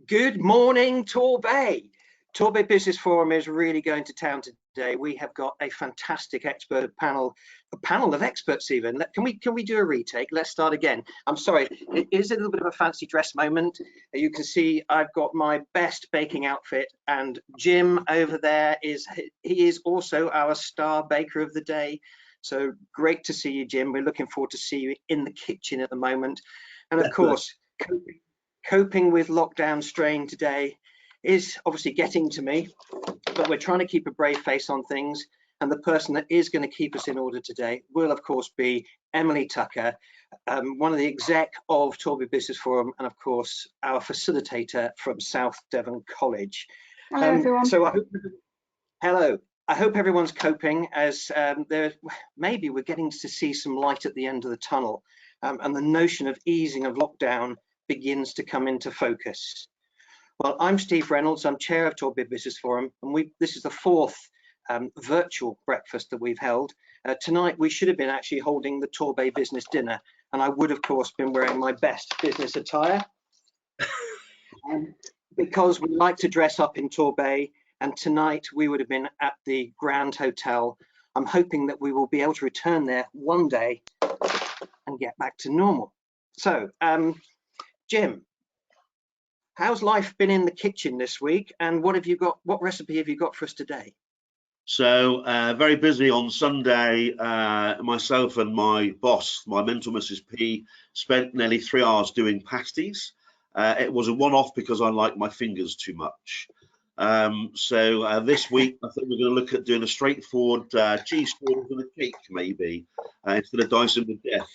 Good morning, Torbay. Torbay Business Forum is really going to town today. We have got a fantastic expert panel, a panel of experts even. Can we do a retake? Let's start again. I'm sorry, it is a little bit of a fancy dress moment. You can see I've got my best baking outfit, and Jim over there he is also our star baker of the day. So great to see you, Jim. We're looking forward to see you in the kitchen at the moment. And of course, coping with lockdown strain today is obviously getting to me, but we're trying to keep a brave face on things. And the person that is going to keep us in order today will, of course, be Emily Tucker, one of the exec of Torbay Business Forum, and of course, our facilitator from South Devon College. Hello, everyone. Hello. I hope everyone's coping as maybe we're getting to see some light at the end of the tunnel, and the notion of easing of lockdown begins to come into focus. Well, I'm Steve Reynolds, I'm chair of Torbay Business Forum, and this is the fourth virtual breakfast that we've held. Tonight we should have been actually holding the Torbay Business Dinner, and I would of course been wearing my best business attire because we like to dress up in Torbay, and tonight we would have been at the Grand Hotel. I'm hoping that we will be able to return there one day and get back to normal. So, Jim, how's life been in the kitchen this week, and what recipe have you got for us today? So very busy on Sunday. Myself and my boss, my mentor Mrs. P, spent nearly 3 hours doing pasties. It was a one-off because I like my fingers too much. So this week I think we're going to look at doing a straightforward cheese straws and a cake maybe, instead of dicing with death.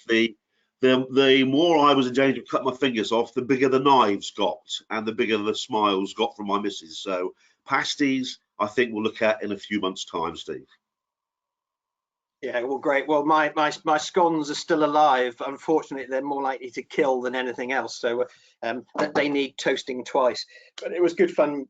The more I was in danger of cutting my fingers off, the bigger the knives got and the bigger the smiles got from my missus. So pasties, I think we'll look at in a few months' time, Steve. Yeah, well, great. Well, my scones are still alive. Unfortunately, they're more likely to kill than anything else, so they need toasting twice. But it was good fun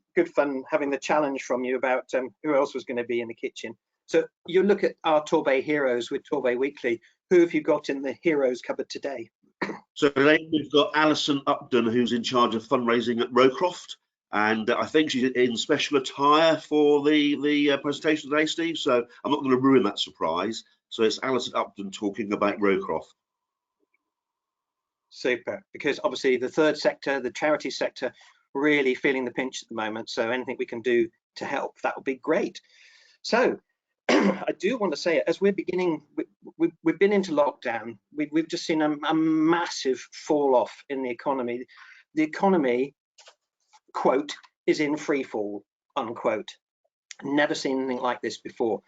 having the challenge from you about who else was going to be in the kitchen. So you look at our Torbay heroes with Torbay Weekly. Who have you got in the heroes cupboard today? So today we've got Alison Upton, who's in charge of fundraising at Rowcroft, and I think she's in special attire for the presentation today, Steve. So I'm not going to ruin that surprise. So it's Alison Upton talking about Rowcroft. Super, because obviously the third sector, the charity sector, really feeling the pinch at the moment. So anything we can do to help, that would be great. So I do want to say, as we're beginning, we've been into lockdown. We've just seen a massive fall off in the economy. The economy, quote, is in free fall, unquote. Never seen anything like this before.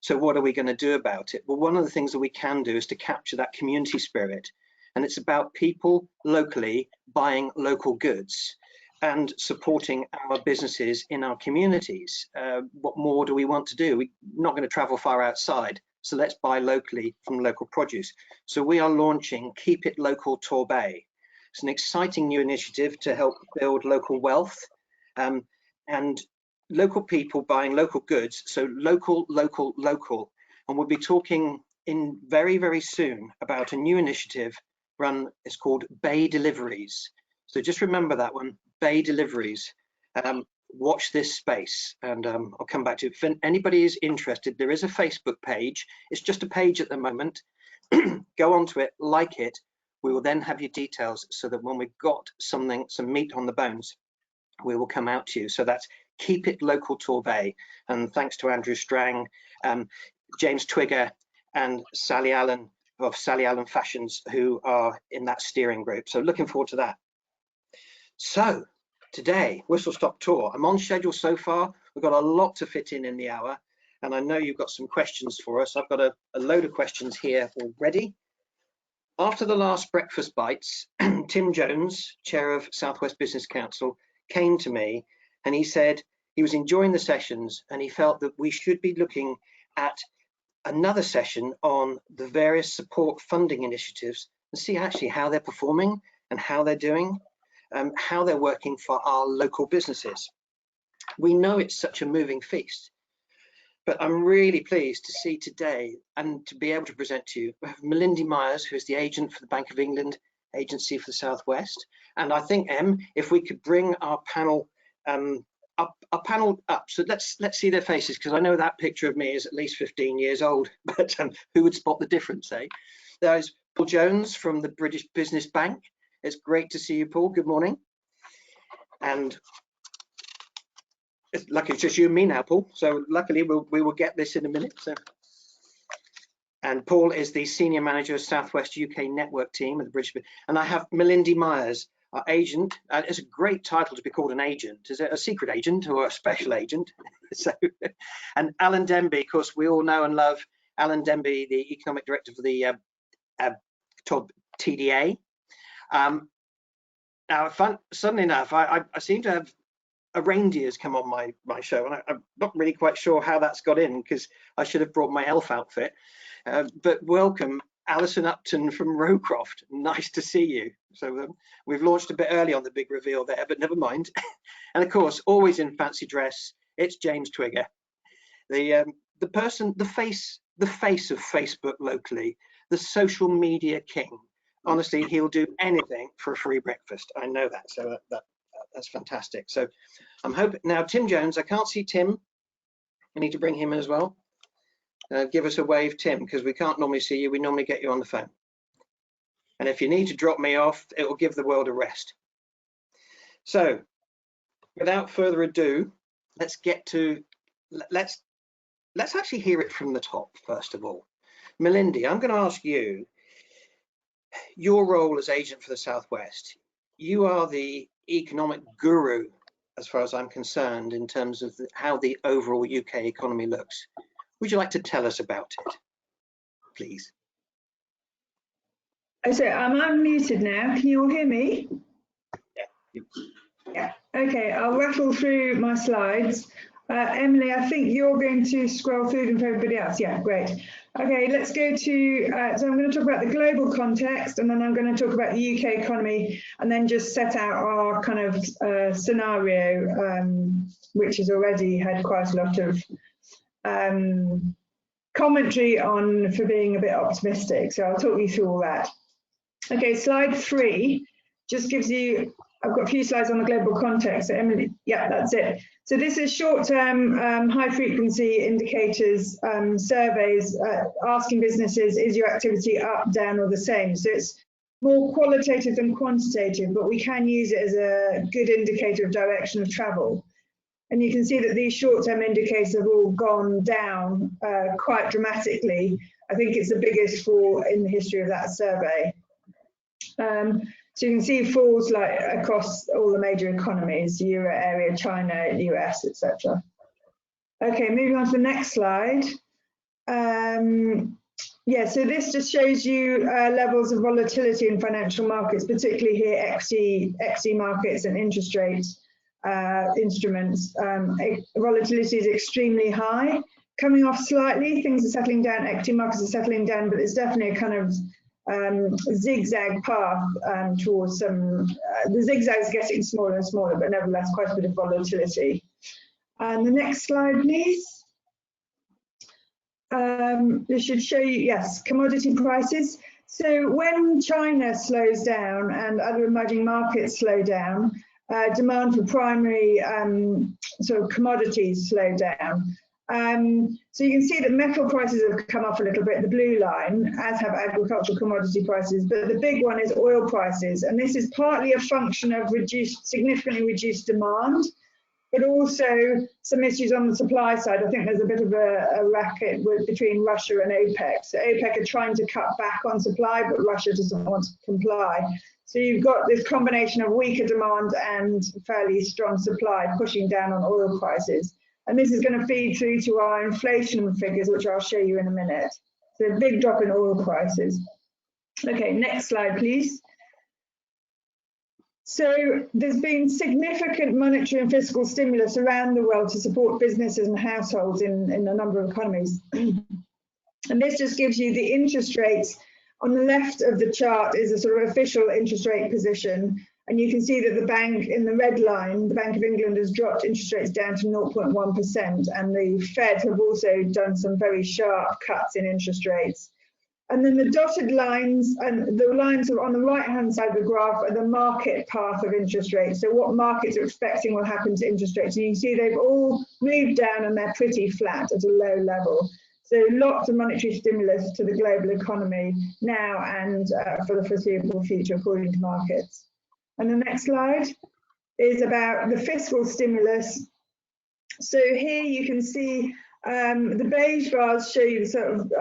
So what are we going to do about it? Well, one of the things that we can do is to capture that community spirit. And it's about people locally buying local goods and supporting our businesses in our communities. What more do we want to do? We're not going to travel far outside, so let's buy locally from local produce. So we are launching Keep It Local Torbay. It's an exciting new initiative to help build local wealth and local people buying local goods. So local, local, local. And we'll be talking in very soon about a new initiative it's called Bay Deliveries. So just remember that one, Bay Deliveries. Watch this space, and I'll come back to it. If anybody is interested, there is a Facebook page. It's just a page at the moment. Go onto it, like it. We will then have your details so that when we've got some meat on the bones, we will come out to you. So that's Keep It Local Torbay. And thanks to Andrew Strang, James Twigger, and Sally Allen of Sally Allen Fashions, who are in that steering group. So looking forward to that. So today, whistle stop tour. I'm on schedule so far. We've got a lot to fit in the hour, and I know you've got some questions for us. I've got a load of questions here already. After the last breakfast bites, Tim Jones, chair of Southwest Business Council, came to me and he said he was enjoying the sessions and he felt that we should be looking at another session on the various support funding initiatives and see actually how they're performing and how they're doing, how they're working for our local businesses. We know it's such a moving feast, but I'm really pleased to see today and to be able to present to you, we have Melindy Myers, who is the agent for the Bank of England, agency for the Southwest. And I think, Em, if we could bring our panel up. So let's see their faces, because I know that picture of me is at least 15 years old, but who would spot the difference, eh? There's Paul Jones from the British Business Bank. It's great to see you, Paul. Good morning. And it's lucky it's just you and me now, Paul. So luckily we will get this in a minute. So. And Paul is the Senior Manager of Southwest UK Network Team at the British. And I have Melindy Myers, our agent. It's a great title to be called an agent. Is it a secret agent or a special agent? So, and Alan Denby, of course, we all know and love Alan Denby, the Economic Director for the TDA. Now, suddenly enough, I seem to have a reindeer's come on my show, and I'm not really quite sure how that's got in, because I should have brought my elf outfit. But welcome, Alison Upton from Rowcroft. Nice to see you. So we've launched a bit early on the big reveal there, but never mind. And of course, always in fancy dress, it's James Twigger, the person, the face of Facebook locally, the social media king. Honestly, he'll do anything for a free breakfast. I know that. So that's fantastic. So I'm hoping now, Tim Jones. I can't see Tim. I need to bring him in as well. Give us a wave, Tim, because we can't normally see you. We normally get you on the phone. And if you need to drop me off, it will give the world a rest. So without further ado, let's actually hear it from the top, first of all. Melindy, I'm going to ask you, your role as agent for the Southwest. You are the economic guru, as far as I'm concerned, in terms of how the overall UK economy looks. Would you like to tell us about it, please? So I'm unmuted now. Can you all hear me? Yeah. Yeah. Okay, I'll rattle through my slides. Emily, I think you're going to scroll through them for everybody else. Yeah, great. Okay, let's go to, so I'm going to talk about the global context, and then I'm going to talk about the UK economy, and then just set out our kind of scenario, which has already had quite a lot of commentary on for being a bit optimistic. So I'll talk you through all that. Okay, slide 3 just gives you, I've got a few slides on the global context. So Emily, yeah, that's it. So this is short-term, high-frequency indicators, surveys asking businesses, is your activity up, down, or the same? So it's more qualitative than quantitative, but we can use it as a good indicator of direction of travel. And you can see that these short-term indicators have all gone down quite dramatically. I think it's the biggest fall in the history of that survey. So you can see falls like across all the major economies, Euro area, China, US, etc. Okay, moving on to the next slide. Yeah, so this just shows you levels of volatility in financial markets, particularly here equity markets and interest rates instruments. Volatility is extremely high, coming off slightly. Things are settling down, equity markets are settling down, but it's definitely a kind of zigzag path towards some, the zigzags getting smaller and smaller, but nevertheless quite a bit of volatility. And the next slide, please. This should show you, yes, commodity prices. So when China slows down and other emerging markets slow down, demand for primary sort of commodities slow down. So you can see that metal prices have come off a little bit, the blue line, as have agricultural commodity prices, but the big one is oil prices. And this is partly a function of significantly reduced demand, but also some issues on the supply side. I think there's a bit of a racket between Russia and OPEC. So OPEC are trying to cut back on supply, but Russia doesn't want to comply. So you've got this combination of weaker demand and fairly strong supply pushing down on oil prices. And this is going to feed through to our inflation figures, which I'll show you in a minute. So a big drop in oil prices. Okay, next slide, please. So there's been significant monetary and fiscal stimulus around the world to support businesses and households in a number of economies. And this just gives you the interest rates. On the left of the chart is a sort of official interest rate position. And you can see that the bank in the red line, the Bank of England, has dropped interest rates down to 0.1%. And the Fed have also done some very sharp cuts in interest rates. And then the dotted lines and the lines on the right-hand side of the graph are the market path of interest rates. So what markets are expecting will happen to interest rates. And you can see they've all moved down and they're pretty flat at a low level. So lots of monetary stimulus to the global economy now and for the foreseeable future, according to markets. And the next slide is about the fiscal stimulus. So here you can see the beige bars show you the sort of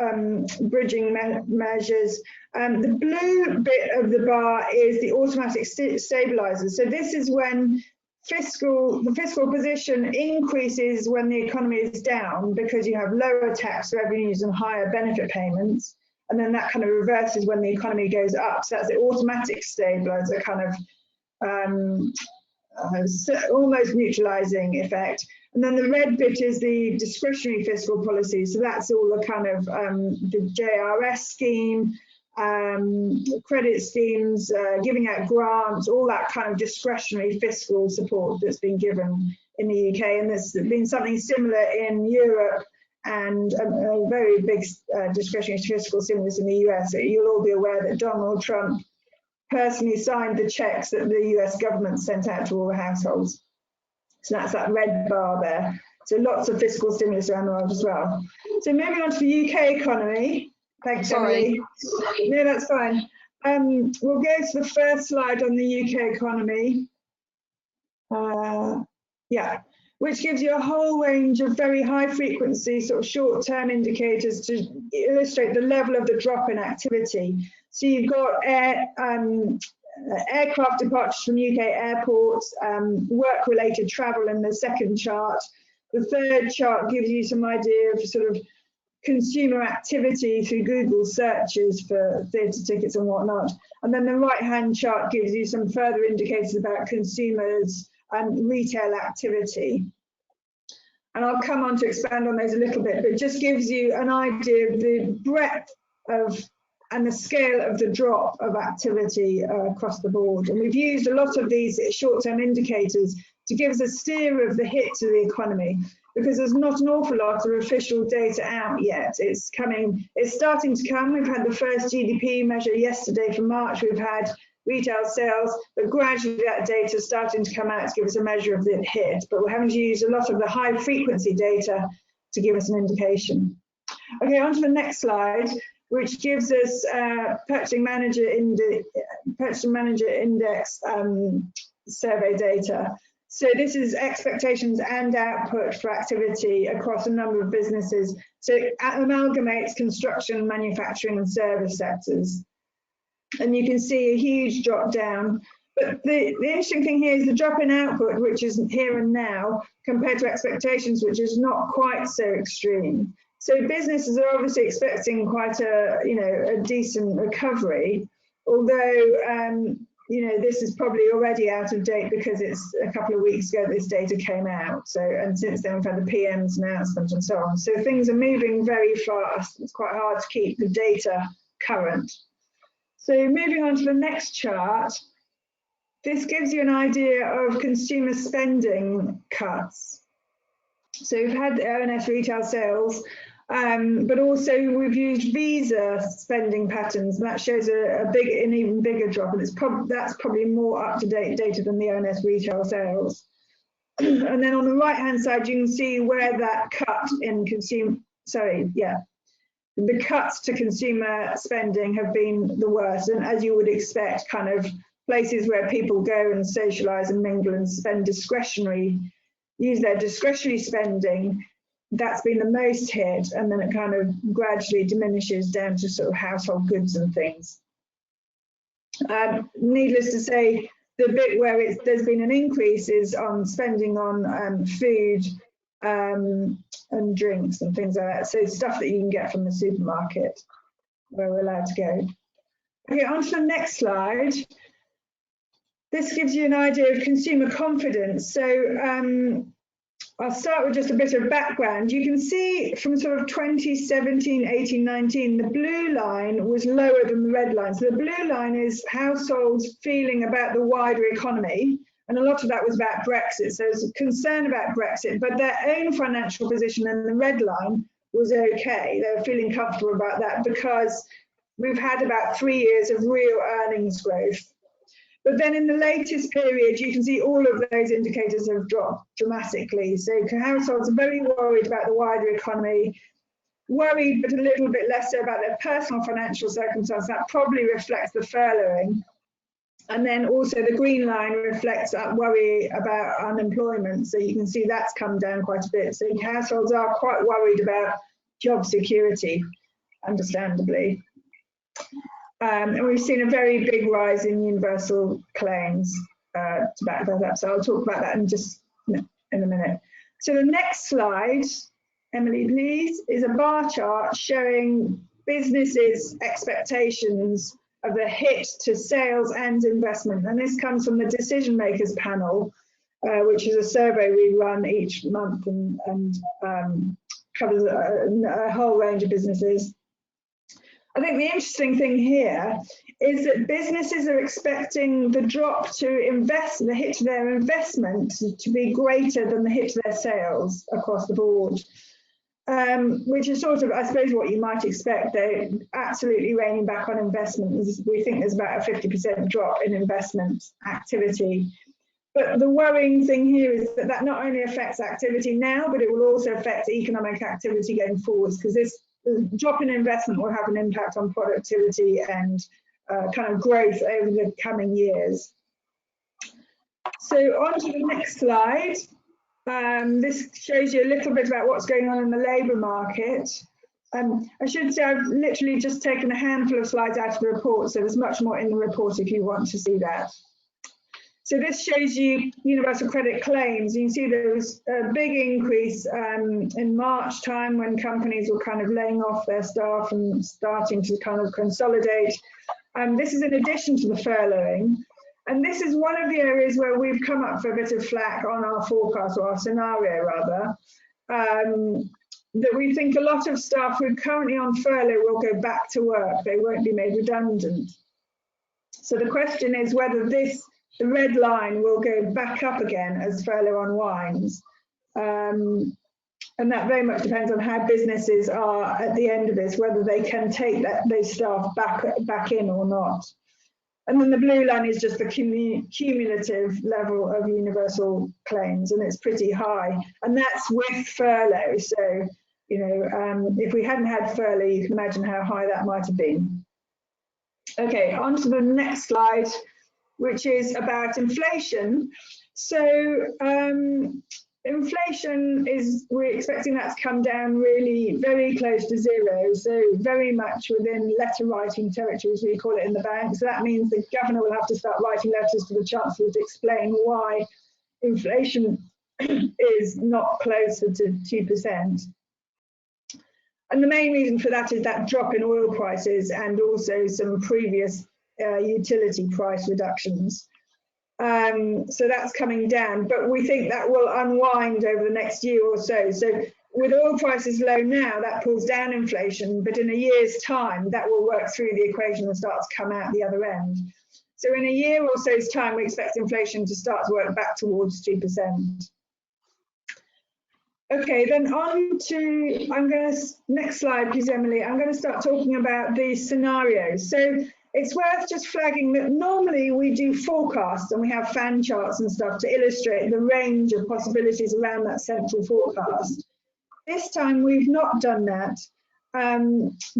bridging measures. The blue bit of the bar is the automatic stabilizer. So this is when the fiscal position increases when the economy is down because you have lower tax revenues and higher benefit payments. And then that kind of reverses when the economy goes up. So that's the automatic stabilizer kind of almost neutralizing effect. And then the red bit is the discretionary fiscal policy. So that's all the kind of the JRS scheme, credit schemes, giving out grants, all that kind of discretionary fiscal support that's been given in the UK. And there's been something similar in Europe and a very big discretionary fiscal stimulus in the US. So you'll all be aware that Donald Trump personally signed the checks that the US government sent out to all the households. So that's that red bar there. So lots of fiscal stimulus around the world as well. So moving on to the UK economy. Thanks, Emily. No, that's fine. We'll go to the first slide on the UK economy. Yeah, which gives you a whole range of very high frequency sort of short-term indicators to illustrate the level of the drop in activity. So you've got aircraft departures from UK airports, work-related travel in the second chart. The third chart gives you some idea of sort of consumer activity through Google searches for theatre tickets and whatnot. And then the right-hand chart gives you some further indicators about consumers and retail activity. And I'll come on to expand on those a little bit, but it just gives you an idea of the breadth of and the scale of the drop of activity across the board. And we've used a lot of these short-term indicators to give us a steer of the hit to the economy, because there's not an awful lot of official data out yet. It's starting to come. We've had the first GDP measure yesterday for March. We've had retail sales, but gradually that data is starting to come out to give us a measure of the hit. But we're having to use a lot of the high frequency data to give us an indication. Okay, on to the next slide, which gives us Purchasing Manager Index survey data. So this is expectations and output for activity across a number of businesses. So it amalgamates construction, manufacturing and service sectors. And you can see a huge drop down. But the interesting thing here is the drop in output, which is here and now, compared to expectations, which is not quite so extreme. So businesses are obviously expecting quite a decent recovery, although this is probably already out of date because it's a couple of weeks ago this data came out. So, and since then we've had the PM's announcement and so on. So things are moving very fast. It's quite hard to keep the data current. So moving on to the next chart, this gives you an idea of consumer spending cuts. So we've had the ONS retail sales, but also we've used Visa spending patterns, and that shows an even bigger drop, and that's probably more up-to-date data than the ONS retail sales. And then on the right-hand side, you can see where that cut in the cuts to consumer spending have been the worst, and as you would expect, kind of places where people go and socialise and mingle and use their discretionary spending, that's been the most hit, and then it kind of gradually diminishes down to sort of household goods and things. Needless to say, the bit where there's been an increase is on spending on food and drinks and things like that. So stuff that you can get from the supermarket where we're allowed to go. Okay, on to the next slide. This gives you an idea of consumer confidence. So I'll start with just a bit of background. You can see from sort of 2017, 18, 19, the blue line was lower than the red line. So the blue line is households feeling about the wider economy. And a lot of that was about Brexit. So there's concern about Brexit, but their own financial position in the red line was okay. They were feeling comfortable about that because we've had about 3 years of real earnings growth. But then in the latest period, you can see all of those indicators have dropped dramatically. So households are very worried about the wider economy, worried but a little bit less so about their personal financial circumstances. That probably reflects the furloughing. And then also the green line reflects that worry about unemployment. So you can see that's come down quite a bit. So households are quite worried about job security, understandably. And we've seen a very big rise in universal claims to back that up. So I'll talk about that in just in a minute. So the next slide, Emily, please, is a bar chart showing businesses' expectations of the hit to sales and investment. And this comes from the Decision Makers Panel, which is a survey we run each month and covers a whole range of businesses. I think the interesting thing here is that businesses are expecting the drop to invest, the hit to their investment to be greater than the hit to their sales across the board, which is sort of, I suppose, what you might expect. They're absolutely reining back on investment. We think there's about a 50% drop in investment activity. But the worrying thing here is that that not only affects activity now, but it will also affect economic activity going forwards, because this drop in investment will have an impact on productivity and kind of growth over the coming years. So on to the next slide. This shows you a little bit about what's going on in the labour market. I should say I've literally just taken a handful of slides out of the report, so there's much more in the report if you want to see that. So this shows you universal credit claims. You can see there was a big increase in March time when companies were kind of laying off their staff and starting to kind of consolidate. This is in addition to the furloughing. And this is one of the areas where we've come up for a bit of flack on our forecast, or our scenario rather, that we think a lot of staff who are currently on furlough will go back to work. They won't be made redundant. So the question is whether the red line will go back up again as furlough unwinds. And that very much depends on how businesses are at the end of this, whether they can take those staff back in or not. And then the blue line is just the cumulative level of universal claims, and it's pretty high. And that's with furlough. So, if we hadn't had furlough, you can imagine how high that might have been. Okay, on to the next slide, which is about inflation. So inflation we're expecting that to come down really very close to zero. So very much within letter writing territory, as we call it in the bank. So that means the governor will have to start writing letters to the chancellor to explain why inflation is not closer to 2%. And the main reason for that is that drop in oil prices and also some previous utility price reductions. So that's coming down, but we think that will unwind over the next year or so. So with oil prices low now, that pulls down inflation, but in a year's time, that will work through the equation and start to come out the other end. So in a year or so's time, we expect inflation to start to work back towards 2%. Okay, then on to, next slide, please, Emily. I'm going to start talking about the scenarios. So it's worth just flagging that normally we do forecasts and we have fan charts and stuff to illustrate the range of possibilities around that central forecast. This time we've not done that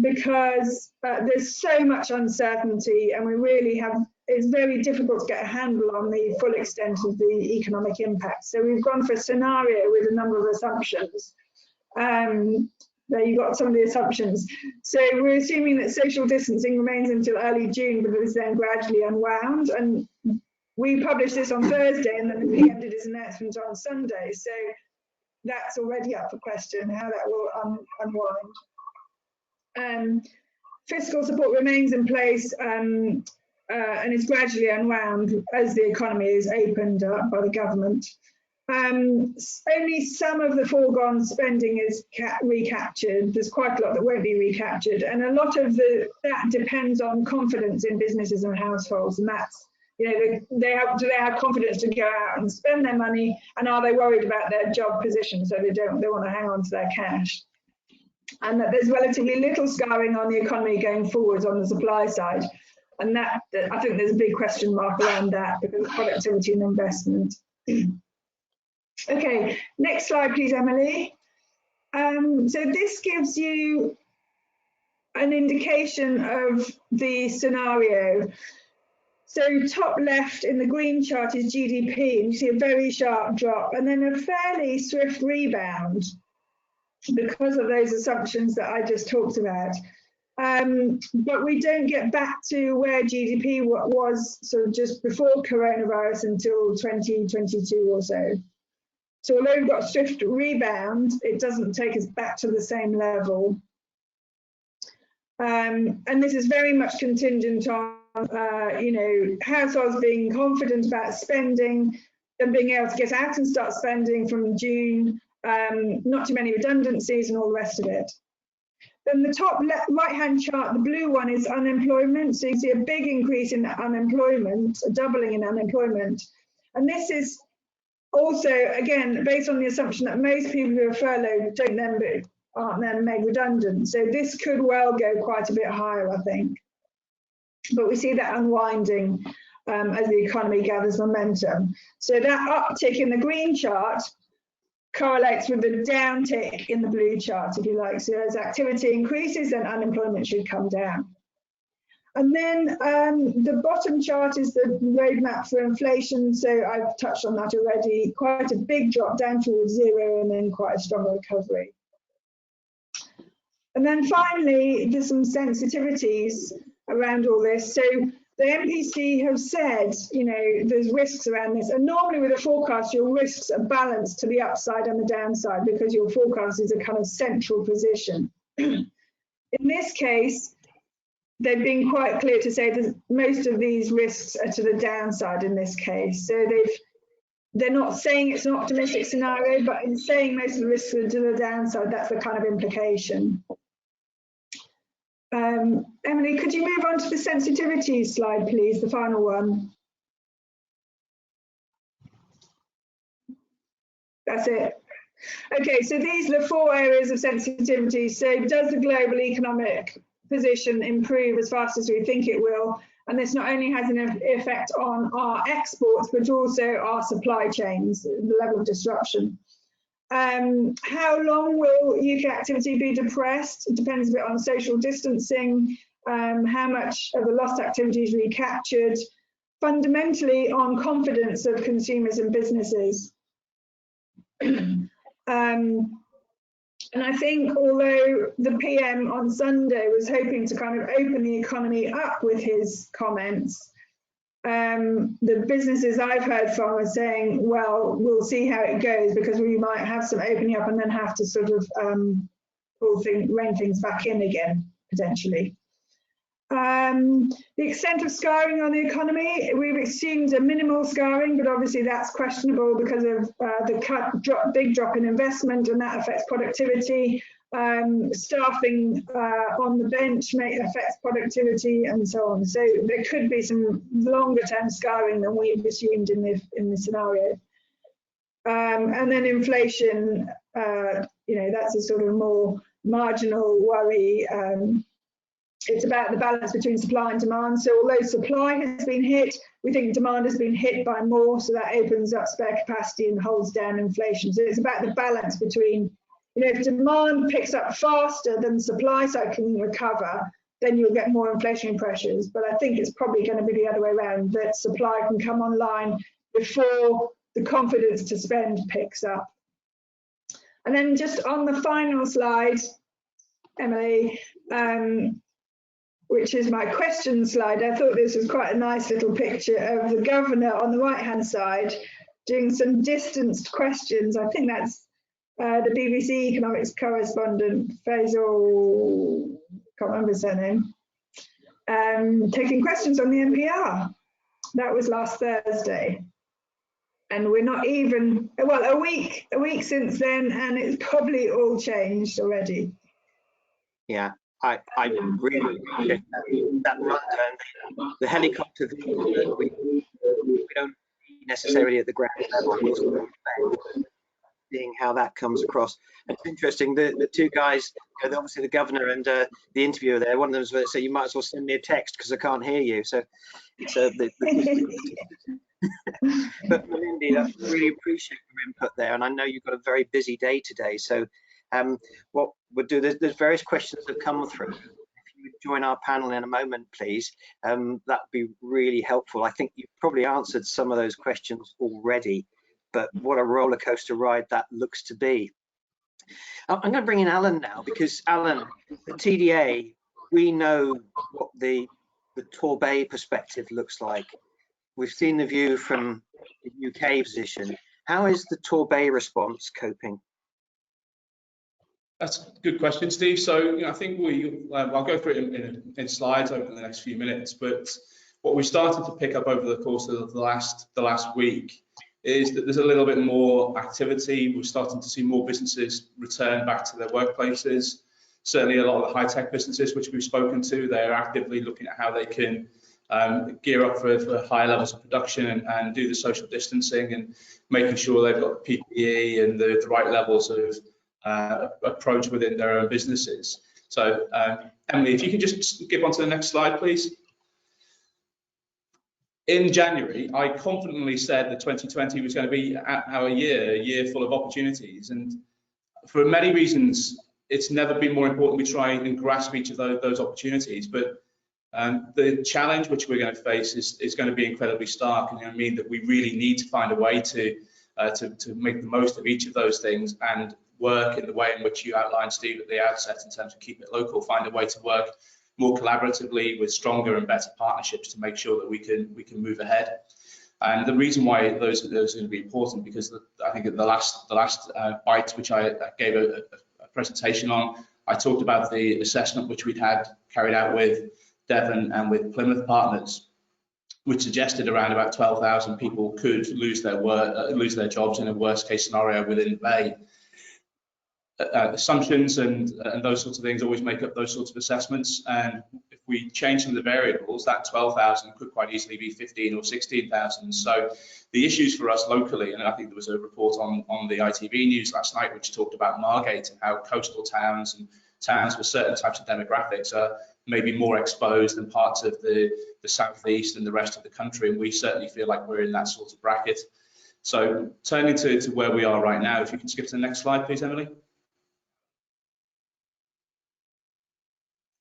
because there's so much uncertainty, and we really it's very difficult to get a handle on the full extent of the economic impact. So we've gone for a scenario with a number of assumptions. There you got some of the assumptions. So we're assuming that social distancing remains until early June, but is then gradually unwound. And we published this on Thursday, and then the PM did his announcement on Sunday. So that's already up for question, how that will unwind. Fiscal support remains in place and is gradually unwound as the economy is opened up by the government. Only some of the foregone spending is recaptured. There's quite a lot that won't be recaptured, and a lot of that depends on confidence in businesses and households. And that's, do they have confidence to go out and spend their money, and are they worried about their job position, so they want to hang on to their cash? and that there's relatively little scarring on the economy going forwards on the supply side. And that, I think there's a big question mark around that because of productivity and investment. Okay, next slide, please, Emily. So this gives you an indication of the scenario. So top left in the green chart is GDP, and you see a very sharp drop and then a fairly swift rebound because of those assumptions that I just talked about. But we don't get back to where GDP was sort of just before coronavirus until 2022 or so. So although we've got a swift rebound, it doesn't take us back to the same level. And this is very much contingent on, you know, households being confident about spending and being able to get out and start spending from June, not too many redundancies and all the rest of it. Then the top right-hand chart, the blue one, is unemployment. So you see a big increase in unemployment, a doubling in unemployment. And this is also, again, based on the assumption that most people who are furloughed aren't then made redundant. So this could well go quite a bit higher, I think. But we see that unwinding as the economy gathers momentum. So that uptick in the green chart correlates with the downtick in the blue chart, if you like. So as activity increases, then unemployment should come down. And then the bottom chart is the roadmap for inflation. So I've touched on that already. Quite a big drop down towards zero and then quite a strong recovery. And then finally, there's some sensitivities around all this. So the MPC have said, you know, there's risks around this. And normally with a forecast, your risks are balanced to the upside and the downside because your forecast is a kind of central position. In this case, they've been quite clear to say that most of these risks are to the downside in this case. So they're not saying it's an optimistic scenario, but in saying most of the risks are to the downside, that's the kind of implication. Emily, could you move on to the sensitivity slide, please, the final one? That's it. Okay, so these are the 4 areas of sensitivity. So does the global economic position improve as fast as we think it will? And this not only has an effect on our exports, but also our supply chains, the level of disruption. How long will UK activity be depressed? It depends a bit on social distancing, how much of the lost activity is recaptured, fundamentally on confidence of consumers and businesses. And I think although the PM on Sunday was hoping to kind of open the economy up with his comments, the businesses I've heard from are saying, well, we'll see how it goes because we might have some opening up and then have to sort of rein things back in again, potentially. The extent of scarring on the economy, we've assumed a minimal scarring, but obviously that's questionable because of the big drop in investment, and that affects productivity. Staffing on the bench affects productivity and so on. So there could be some longer term scarring than we've assumed in the scenario. And then inflation, you know, that's a sort of more marginal worry. It's about the balance between supply and demand. So although supply has been hit, we think demand has been hit by more, so that opens up spare capacity and holds down inflation. So it's about the balance between, you know, if demand picks up faster than supply side can recover, then you'll get more inflationary pressures. But I think it's probably going to be the other way around, that supply can come online before the confidence to spend picks up. And then just on the final slide, Emily, which is my question slide, I thought this was quite a nice little picture of the governor on the right-hand side doing some distanced questions. I think that's the BBC economics correspondent, Faisal, can't remember his surname, taking questions on the NPR. That was last Thursday. And we're not even, well, a week since then, and it's probably all changed already. Yeah. I really appreciate that rundown. The helicopter view that we don't necessarily at the ground level. seeing how that comes across. And it's interesting, the two guys, obviously the governor and the interviewer there, one of them was say, you might as well send me a text because I can't hear you. So it's but Melindy, I really appreciate your input there, and I know you've got a very busy day today. So what we'll do, there's various questions that come through. If you would join our panel in a moment, please, that'd be really helpful. I think you've probably answered some of those questions already, but what a roller coaster ride that looks to be. I'm going to bring in Alan now, because Alan, the TDA, we know what the Torbay perspective looks like. We've seen the view from the UK position. How is the Torbay response coping? That's a good question, Steve. So I think I'll go through it in slides over the next few minutes. But what we started to pick up over the course of the last week is that there's a little bit more activity. We're starting to see more businesses return back to their workplaces. Certainly, a lot of the high-tech businesses which we've spoken to, they're actively looking at how they can gear up for higher levels of production and do the social distancing and making sure they've got the PPE and the right levels of approach within their own businesses. So Emily, if you could just skip on to the next slide, please. In January, I confidently said that 2020 was going to be our year, a year full of opportunities. And for many reasons, it's never been more important we try and grasp each of those opportunities. But the challenge which we're going to face is going to be incredibly stark, and I mean that we really need to find a way to make the most of each of those things and work in the way in which you outlined, Steve, at the outset, in terms of keep it local, find a way to work more collaboratively with stronger and better partnerships to make sure that we can move ahead. And the reason why those are going to be important, because I think at the last Bytes, which I gave a presentation on, I talked about the assessment which we'd had carried out with Devon and with Plymouth partners, which suggested around about 12,000 people could lose their jobs in a worst case scenario within the Bay. Assumptions and those sorts of things always make up those sorts of assessments, and if we change some of the variables, that 12,000 could quite easily be 15 or 16,000. So the issues for us locally, and I think there was a report on the ITV news last night which talked about Margate and how coastal towns and towns with certain types of demographics are maybe more exposed than parts of the southeast and the rest of the country, and we certainly feel like we're in that sort of bracket. So turning to where we are right now, if you can skip to the next slide, please, Emily.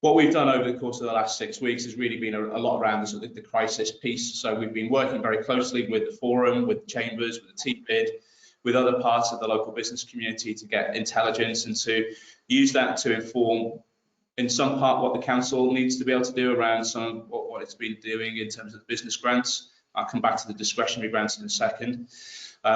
What we've done over the course of the last 6 weeks has really been a lot around the crisis piece. So we've been working very closely with the forum, with chambers, with the TPID, with other parts of the local business community to get intelligence and to use that to inform, in some part, what the council needs to be able to do around some what it's been doing in terms of business grants. I'll come back to the discretionary grants in a second.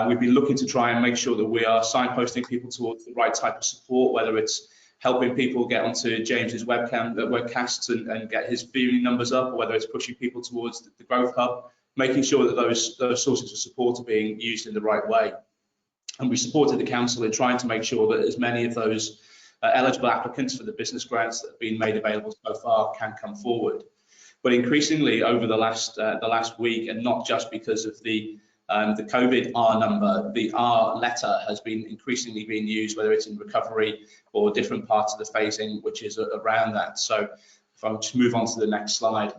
We've been looking to try and make sure that we are signposting people towards the right type of support, whether it's helping people get onto James's webcasts and get his viewing numbers up, or whether it's pushing people towards the Growth Hub, making sure that those sources of support are being used in the right way. And we supported the council in trying to make sure that as many of those eligible applicants for the business grants that have been made available so far can come forward. But increasingly over the last week, and not just because of the COVID R number, the R letter has been increasingly being used, whether it's in recovery or different parts of the phasing, which is around that. So if I just move on to the next slide.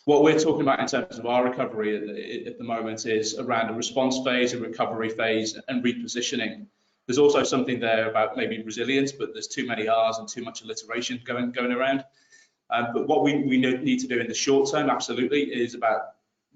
What we're talking about in terms of our recovery at the moment is around a response phase, a recovery phase, and repositioning. There's also something there about maybe resilience, but there's too many R's and too much alliteration going around. But what we need to do in the short term, absolutely, is about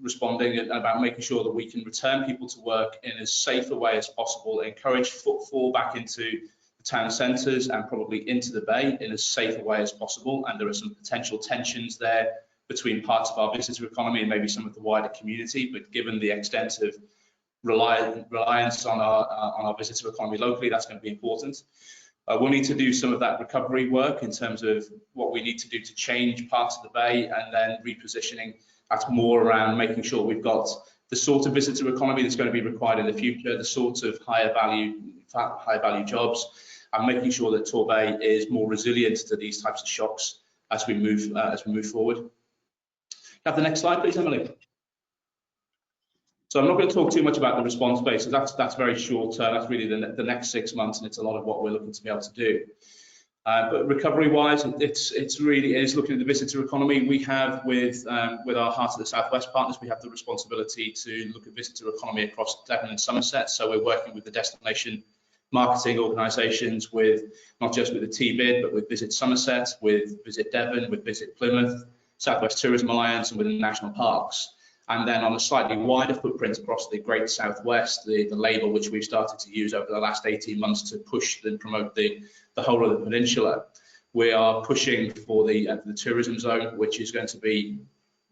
responding and about making sure that we can return people to work in as safe a way as possible, encourage footfall back into the town centres and probably into the Bay in as safe a way as possible. And there are some potential tensions there between parts of our visitor economy and maybe some of the wider community. But given the extensive reliance on our visitor economy locally, that's going to be important. We'll need to do some of that recovery work in terms of what we need to do to change parts of the Bay, and then repositioning. That's more around making sure we've got the sort of visitor economy that's going to be required in the future, the sort of higher value jobs, and making sure that Torbay is more resilient to these types of shocks as we move forward. Have the next slide, please, Emily. So I'm not going to talk too much about the response phase, so that's very short term. That's really the next 6 months, and it's a lot of what we're looking to be able to do. But recovery-wise, it's looking at the visitor economy. We have with our Heart of the Southwest partners, we have the responsibility to look at visitor economy across Devon and Somerset. So we're working with the destination marketing organisations, with not just with the TBID, but with Visit Somerset, with Visit Devon, with Visit Plymouth, Southwest Tourism Alliance, and with the national parks. And then on a slightly wider footprint across the Great Southwest, the label which we've started to use over the last 18 months to push and promote the whole of the peninsula. We are pushing for the tourism zone, which is going to be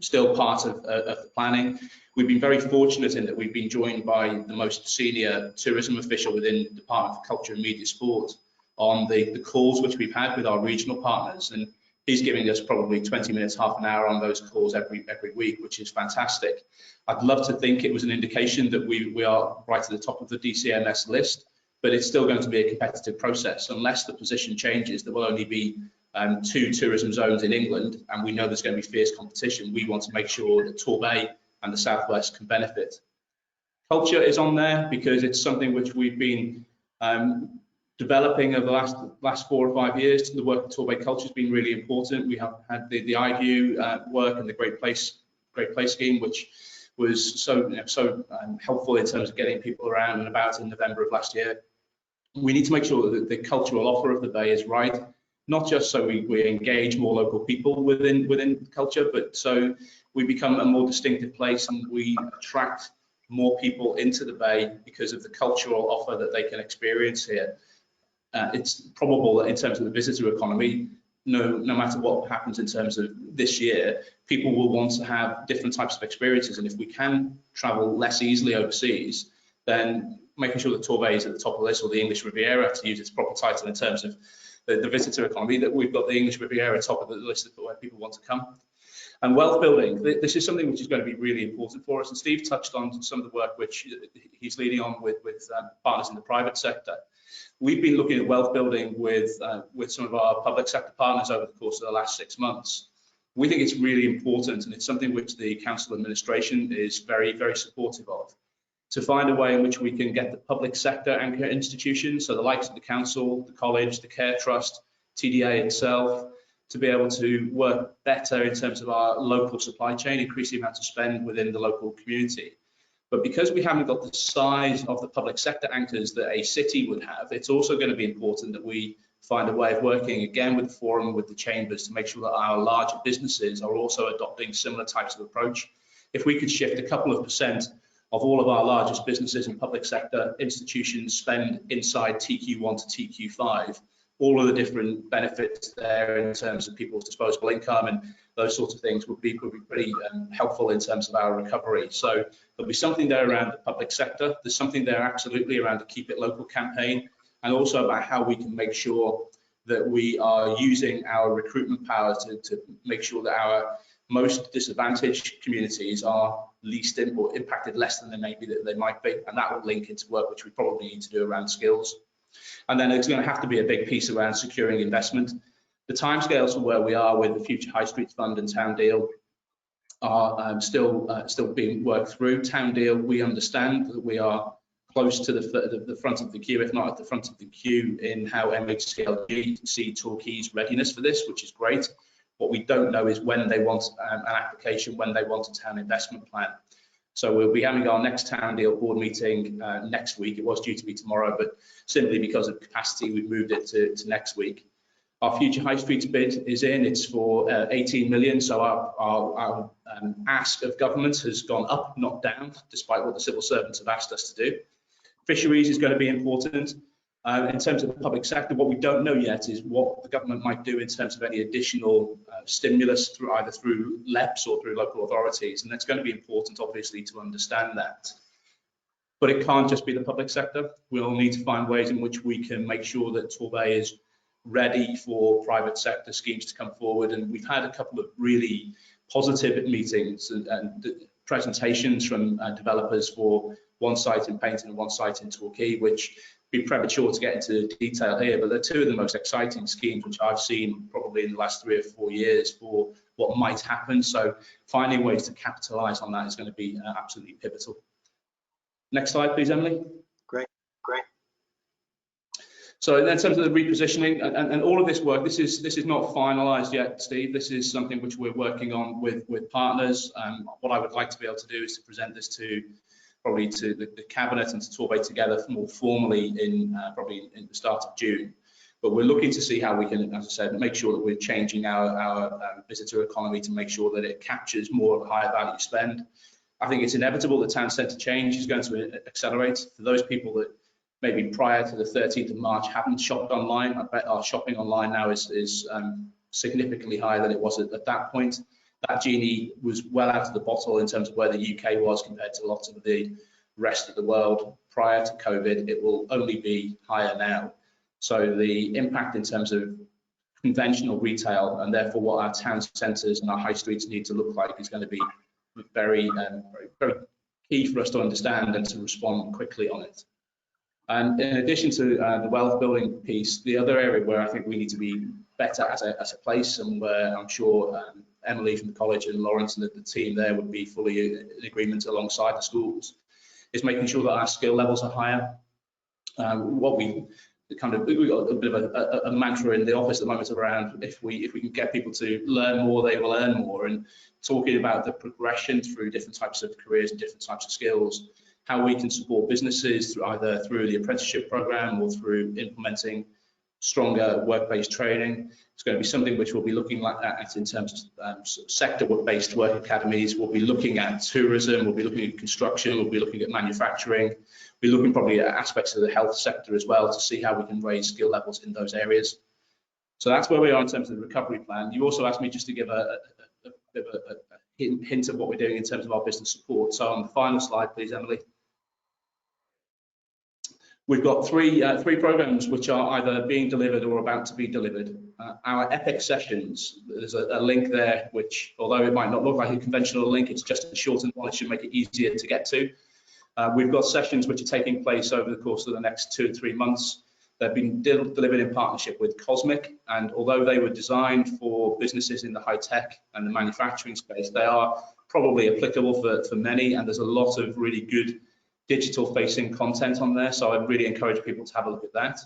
still part of the planning. We've been very fortunate in that we've been joined by the most senior tourism official within the Department of Culture and Media Sport on the calls which we've had with our regional partners. And he's giving us probably 20 minutes, half an hour on those calls every week, which is fantastic. I'd love to think it was an indication that we are right at the top of the DCMS list, but it's still going to be a competitive process. Unless the position changes, there will only be 2 tourism zones in England, and we know there's going to be fierce competition. We want to make sure that Torbay and the Southwest can benefit. Culture is on there because it's something which we've been developing over the last 4 or 5 years. The work of Torbay Culture has been really important. We have had the iView work and the Great Place scheme, which was so helpful in terms of getting people around and about in November of last year. We need to make sure that the cultural offer of the Bay is right, not just so we engage more local people within culture, but so we become a more distinctive place and we attract more people into the Bay because of the cultural offer that they can experience here. It's probable that in terms of the visitor economy, no matter what happens in terms of this year, people will want to have different types of experiences. And if we can travel less easily overseas, then making sure that Torbay is at the top of the list, or the English Riviera, to use its proper title in terms of the visitor economy, that we've got the English Riviera top of the list of where people want to come. And wealth building, this is something which is going to be really important for us. And Steve touched on some of the work which he's leading on with partners in the private sector. We've been looking at wealth building with some of our public sector partners over the course of the last 6 months. We think it's really important, and it's something which the council administration is very, very supportive of, to find a way in which we can get the public sector anchor institutions, so the likes of the council, the college, the care trust, TDA itself, to be able to work better in terms of our local supply chain, increase the amount of spend within the local community. But because we haven't got the size of the public sector anchors that a city would have, it's also going to be important that we find a way of working again with the forum, with the chambers, to make sure that our larger businesses are also adopting similar types of approach. If we could shift a couple of % of all of our largest businesses and public sector institutions spend inside TQ1 to TQ5, all of the different benefits there in terms of people's disposable income and those sorts of things would be pretty helpful in terms of our recovery. So there'll be something there around the public sector. There's something there absolutely around the Keep It Local campaign, and also about how we can make sure that we are using our recruitment power to make sure that our most disadvantaged communities are least impacted less than they might be, and that will link into work which we probably need to do around skills. And then it's going to have to be a big piece around securing investment. The timescales for where we are with the Future High Streets Fund and Town Deal are still being worked through. Town Deal, we understand that we are close to the front of the queue, if not at the front of the queue, in how MHCLG see Torquay's readiness for this, which is great. What we don't know is when they want an application, when they want a town investment plan. So we'll be having our next Town Deal board meeting next week. It was due to be tomorrow, but simply because of capacity, we've moved it to next week. Our Future High Streets bid is in. It's for 18 million. So our ask of government has gone up, not down, despite what the civil servants have asked us to do. Fisheries is going to be important. In terms of the public sector, what we don't know yet is what the government might do in terms of any additional stimulus either through LEPs or through local authorities, and that's going to be important, obviously, to understand that. But it can't just be the public sector. We'll need to find ways in which we can make sure that Torbay is ready for private sector schemes to come forward, and we've had a couple of really positive meetings and presentations from developers for one site in Paynton and one site in Torquay, which be premature to get into detail here, but they're two of the most exciting schemes which I've seen probably in the last 3 or 4 years for what might happen. So finding ways to capitalise on that is going to be absolutely pivotal. Next slide, please, Emily. Great. So in terms of the repositioning and all of this work, this is not finalised yet, Steve. This is something which we're working on with partners. What I would like to be able to do is to present this to probably to the cabinet and to Torbay together more formally in probably in the start of June. But we're looking to see how we can, as I said, make sure that we're changing our visitor economy to make sure that it captures more of a higher value spend. I think it's inevitable that town centre change is going to accelerate. For those people that maybe prior to the 13th of March haven't shopped online, I bet our shopping online now is significantly higher than it was at that point. That genie was well out of the bottle in terms of where the UK was compared to lots of the rest of the world prior to COVID. It will only be higher now. So the impact in terms of conventional retail and therefore what our town centres and our high streets need to look like is going to be very key for us to understand and to respond quickly on it. And in addition to the wealth building piece, the other area where I think we need to be better as a place, and where I'm sure Emily from the college and Lawrence and the team there would be fully in agreement alongside the schools, is making sure that our skill levels are higher. We've got a bit of a mantra in the office at the moment around if we can get people to learn more, they will earn more, and talking about the progression through different types of careers and different types of skills, how we can support businesses either through the apprenticeship program or through implementing stronger work-based training. It's going to be something which we'll be looking at in terms of sector-based work academies. We'll be looking at tourism, we'll be looking at construction, we'll be looking at manufacturing, we'll be looking probably at aspects of the health sector as well to see how we can raise skill levels in those areas. So that's where we are in terms of the recovery plan. You also asked me just to give a hint of what we're doing in terms of our business support. So on the final slide, please, Emily. We've got three programs which are either being delivered or about to be delivered. Our Epic sessions, there's a link there, which although it might not look like a conventional link, it's just a shortened one. It should make it easier to get to. We've got sessions which are taking place over the course of the next 2 to 3 months. They've been delivered in partnership with Cosmic, and although they were designed for businesses in the high tech and the manufacturing space, they are probably applicable for many, and there's a lot of really good digital facing content on there, so I'd really encourage people to have a look at that.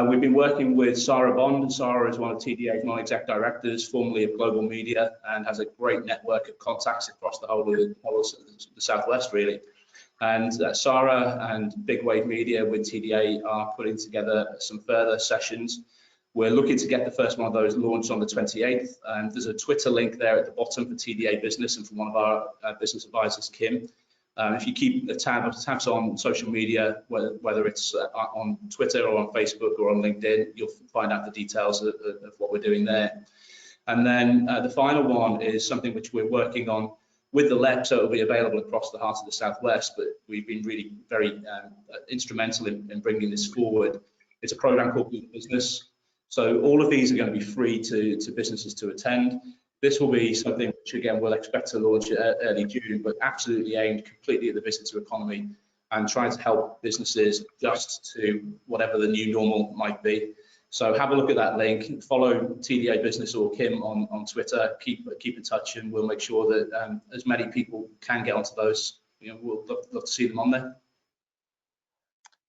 We've been working with Sarah Bond, and Sarah is one of TDA's non-exec directors, formerly of Global Media, and has a great network of contacts across the whole of the Southwest, really. And Sarah and Big Wave Media with TDA are putting together some further sessions. We're looking to get the first one of those launched on the 28th, and there's a Twitter link there at the bottom for TDA Business and from one of our business advisors, Kim. If you keep the tabs on social media, whether it's on Twitter or on Facebook or on LinkedIn, you'll find out the details of what we're doing there. And then the final one is something which we're working on with the LEP, so it'll be available across the heart of the Southwest, but we've been really very instrumental in bringing this forward. It's a program called Good Business. So all of these are going to be free to businesses to attend. This will be something which, again, we'll expect to launch early June, but absolutely aimed completely at the visitor economy and trying to help businesses adjust to whatever the new normal might be. So have a look at that link, follow TDA Business or Kim on Twitter, keep in touch, and we'll make sure that as many people can get onto those. We'll love to see them on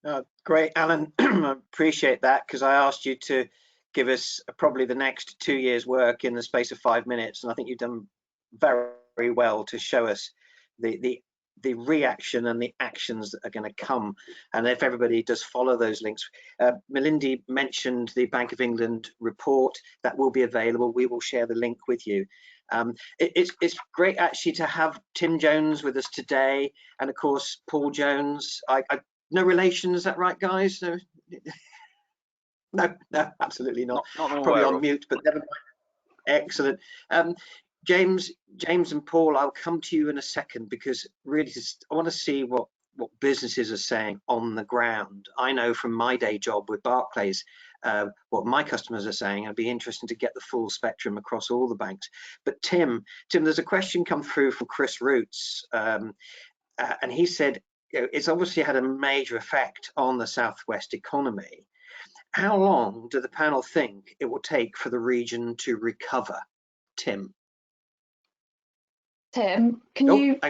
there. Great, Alan. I appreciate that, because I asked you to give us probably the next 2 years' work in the space of 5 minutes, and I think you've done very, very well to show us the reaction and the actions that are going to come. And if everybody does follow those links, Melindy mentioned the Bank of England report that will be available. We will share the link with you. It's great actually to have Tim Jones with us today, and of course Paul Jones. I no relation, is that right, guys? No, absolutely not. Probably on mute, but never mind. Excellent. James and Paul, I'll come to you in a second, because really I want to see what businesses are saying on the ground. I know from my day job with Barclays what my customers are saying. It'd be interesting to get the full spectrum across all the banks. But Tim, there's a question come through from Chris Roots, and he said, it's obviously had a major effect on the Southwest economy. How long do the panel think it will take for the region to recover? Tim, can you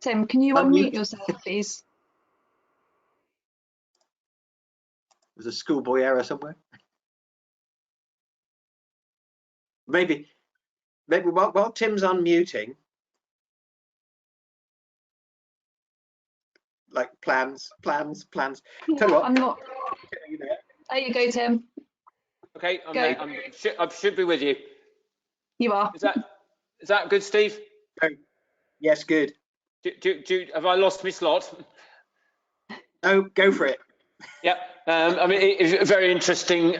Tim, can you unmute yourself, please? There's a schoolboy error somewhere. Maybe while Tim's unmuting, like plans. Tell you what, I'm not. There you go, Tim. Okay, I should be with you. You are. Is that good, Steve? Yes, good. Have I lost my slot? No, go for it. Yep. I mean, it's very interesting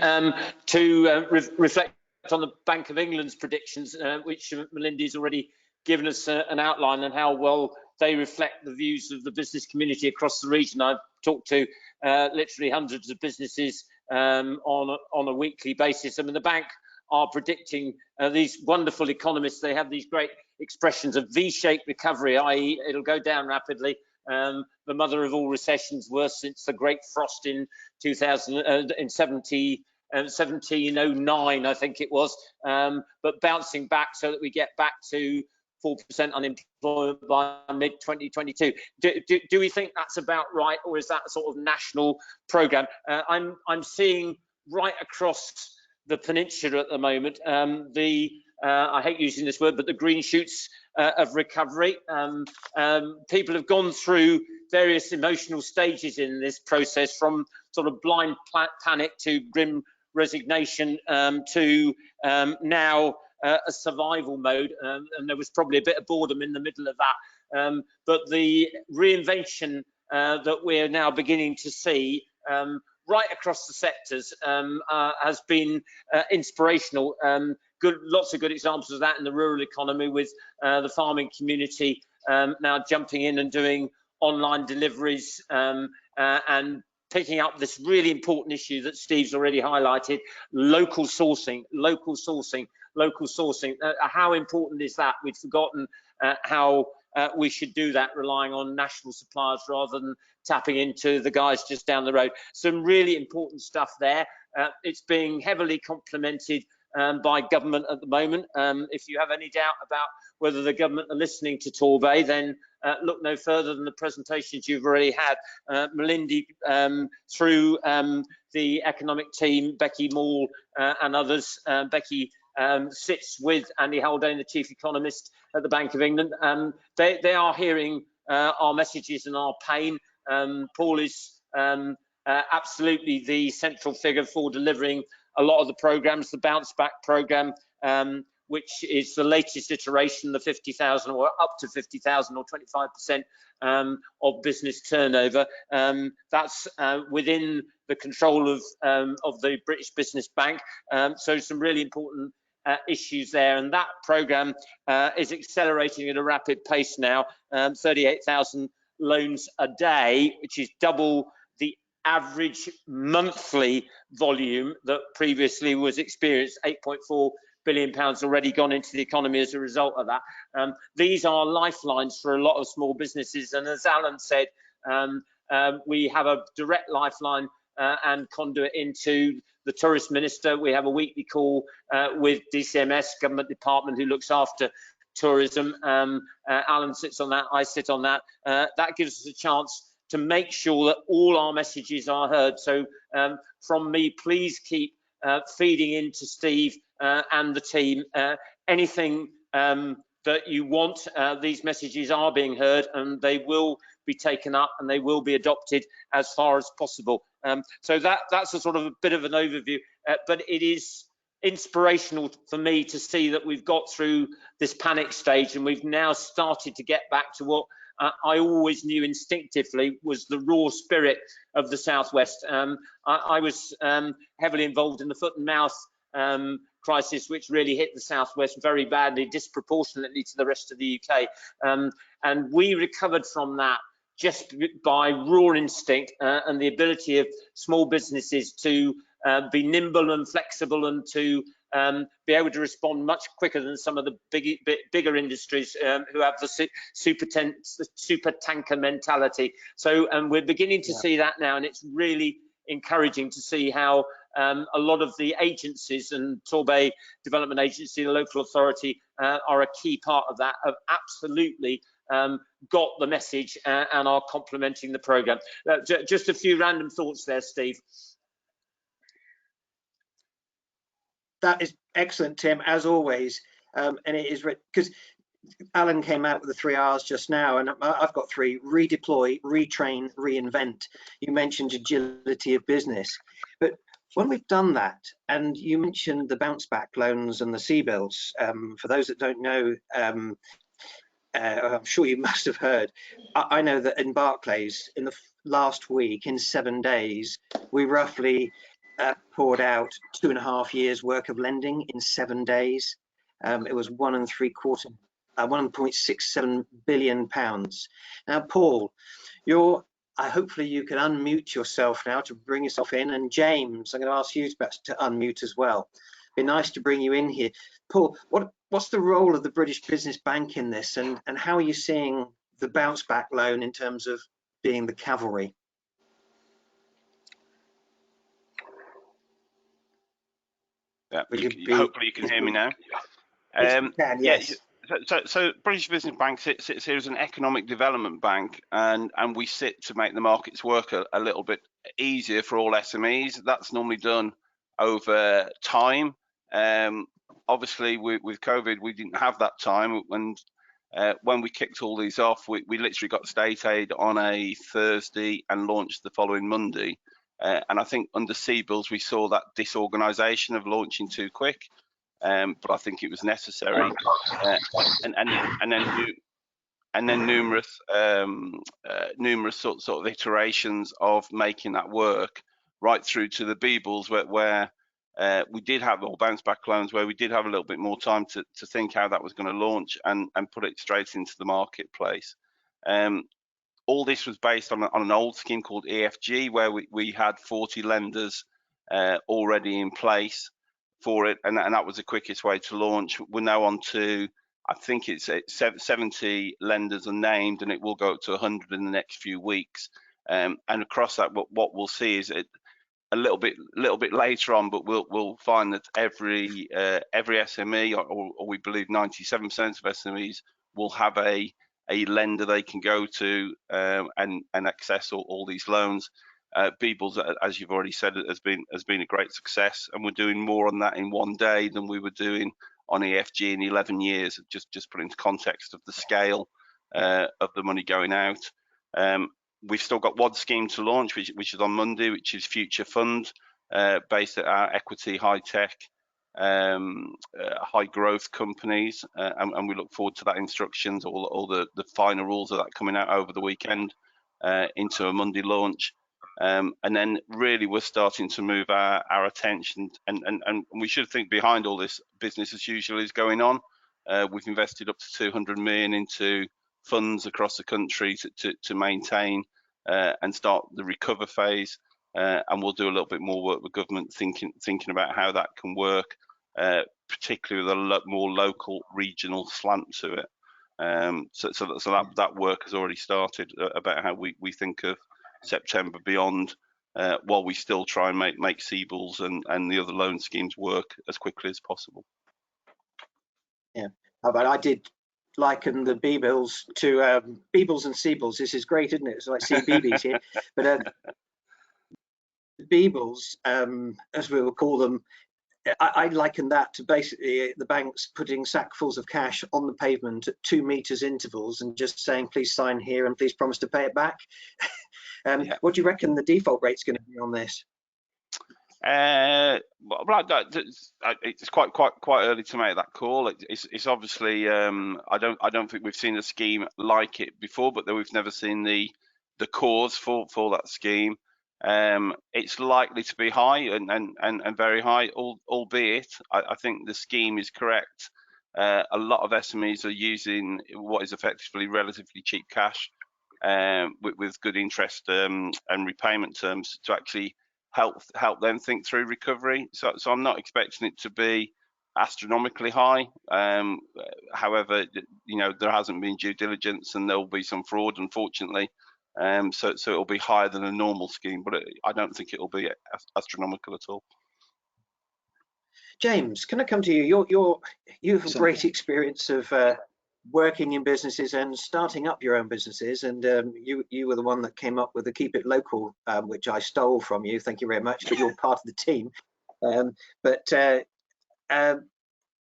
to reflect on the Bank of England's predictions, which Melinda's already given us an outline on how well they reflect the views of the business community across the region. I've talked to literally hundreds of businesses on a weekly basis. I mean, the bank are predicting these wonderful economists. They have these great expressions of V-shaped recovery, i.e. it'll go down rapidly. The mother of all recessions, worse since the Great Frost in 1709, I think it was, but bouncing back so that we get back to 4% unemployment by mid-2022. Do we think that's about right, or is that a sort of national program? I'm seeing right across the peninsula at the moment I hate using this word, but the green shoots of recovery. People have gone through various emotional stages in this process, from sort of blind panic to grim resignation to now a survival mode, and there was probably a bit of boredom in the middle of that. But the reinvention that we're now beginning to see right across the sectors has been inspirational. Lots of good examples of that in the rural economy, with the farming community now jumping in and doing online deliveries and picking up this really important issue that Steve's already highlighted: local sourcing. How important is that? We'd forgotten how we should do that, relying on national suppliers rather than tapping into the guys just down the road. Some really important stuff there. It's being heavily complemented by government at the moment. If you have any doubt about whether the government are listening to Torbay, then look no further than the presentations you've already had. Melinda, through the economic team, Becky Moore and others. Becky sits with Andy Haldane, the chief economist at the Bank of England. They are hearing our messages and our pain. Paul is absolutely the central figure for delivering a lot of the programs, the Bounce Back program, which is the latest iteration, the 50,000 or up to 50,000 or 25% of business turnover. That's within the control of the British Business Bank. So some really important issues there, and that program is accelerating at a rapid pace now. 38,000 loans a day, which is double the average monthly volume that previously was experienced. 8.4 billion pounds already gone into the economy as a result of that. These are lifelines for a lot of small businesses, and as Alan said, we have a direct lifeline and conduit into the tourist minister. We have a weekly call with DCMS, government department who looks after tourism. Alan sits on that, I sit on that. That gives us a chance to make sure that all our messages are heard. So from me, please keep feeding into Steve and the team anything that you want. These messages are being heard, and they will be taken up and they will be adopted as far as possible. So that's a sort of a bit of an overview, but it is inspirational for me to see that we've got through this panic stage and we've now started to get back to what I always knew instinctively was the raw spirit of the Southwest. I was heavily involved in the foot and mouth crisis, which really hit the Southwest very badly, disproportionately to the rest of the UK. And we recovered from that just by raw instinct and the ability of small businesses to be nimble and flexible, and to be able to respond much quicker than some of the bigger industries who have the super tanker mentality. So we're beginning to see that now, and it's really encouraging to see how A lot of the agencies, and Torbay Development Agency, the local authority, are a key part of that, have absolutely got the message and are complementing the programme. Just a few random thoughts there, Steve. That is excellent, Tim, as always. And it is because Alan came out with the 3 R's just now, and I've got 3: redeploy, retrain, reinvent. You mentioned agility of business, but when we've done that, and you mentioned the bounce back loans and the CBILS, for those that don't know, I'm sure you must have heard. I know that in Barclays, in the last week, in 7 days, we roughly poured out 2.5 years worth of lending in 7 days. It was £1.67 billion. Now, Paul, hopefully you can unmute yourself now to bring yourself in, and James, I'm going to ask you to unmute as well. Be nice to bring you in here. Paul, what's the role of the British Business Bank in this, and how are you seeing the bounce back loan in terms of being the cavalry? Hopefully you can hear me now. Yes. So British Business Bank sits here as an economic development bank, and we sit to make the markets work a little bit easier for all SMEs. That's normally done over time. Obviously, with COVID, we didn't have that time. And when we kicked all these off, we literally got state aid on a Thursday and launched the following Monday. And I think under CBILS, we saw that disorganisation of launching too quick. But I think it was necessary, and then numerous sort of iterations of making that work, right through to the BBLs, where we did have, or bounce back loans, where we did have a little bit more time to think how that was going to launch and put it straight into the marketplace. All this was based on an old scheme called EFG, where we had 40 lenders already in place for it, and that was the quickest way to launch. We're now on to, I think it's 70 lenders are named, and it will go up to 100 in the next few weeks. And across that, what we'll see is a little bit later on, but we'll find that every SME, or we believe 97% of SMEs, will have a lender they can go to and access all these loans. BBLs, as you've already said, has been a great success, and we're doing more on that in 1 day than we were doing on EFG in 11 years. Just put into context of the scale of the money going out. We've still got one scheme to launch, which is on Monday, which is Future Fund, based at our equity, high tech, high growth companies, and we look forward to that instructions, all the final rules of that coming out over the weekend into a Monday launch. And then really we're starting to move our attention, and we should think behind all this business as usual is going on. We've invested up to 200 million into funds across the country to maintain and start the recover phase, and we'll do a little bit more work with government thinking about how that can work, particularly with a more local regional slant to it. So that work has already started about how we think of September beyond, while we still try and make CBILS and the other loan schemes work as quickly as possible. Yeah, but I did liken the BBLs to BBLs and CBILS. This is great, isn't it? It's like CBBS here. But BBLs, as we will call them, I liken that to basically the banks putting sackfuls of cash on the pavement at 2 meters intervals and just saying, please sign here and please promise to pay it back. Yeah. What do you reckon the default rate's going to be on this? It's quite early to make that call. It's obviously I don't think we've seen a scheme like it before, but we've never seen the cause for that scheme. It's likely to be high and very high, albeit I think the scheme is correct. A lot of SMEs are using what is effectively relatively cheap cash with good interest and repayment terms to actually help them think through recovery. So I'm not expecting it to be astronomically high. However, there hasn't been due diligence and there will be some fraud, unfortunately. So it'll be higher than a normal scheme, but I don't think it'll be astronomical at all. James, can I come to you? You have a great experience of working in businesses and starting up your own businesses, and you were the one that came up with the Keep It Local, which I stole from you. Thank you very much, but you're part of the team.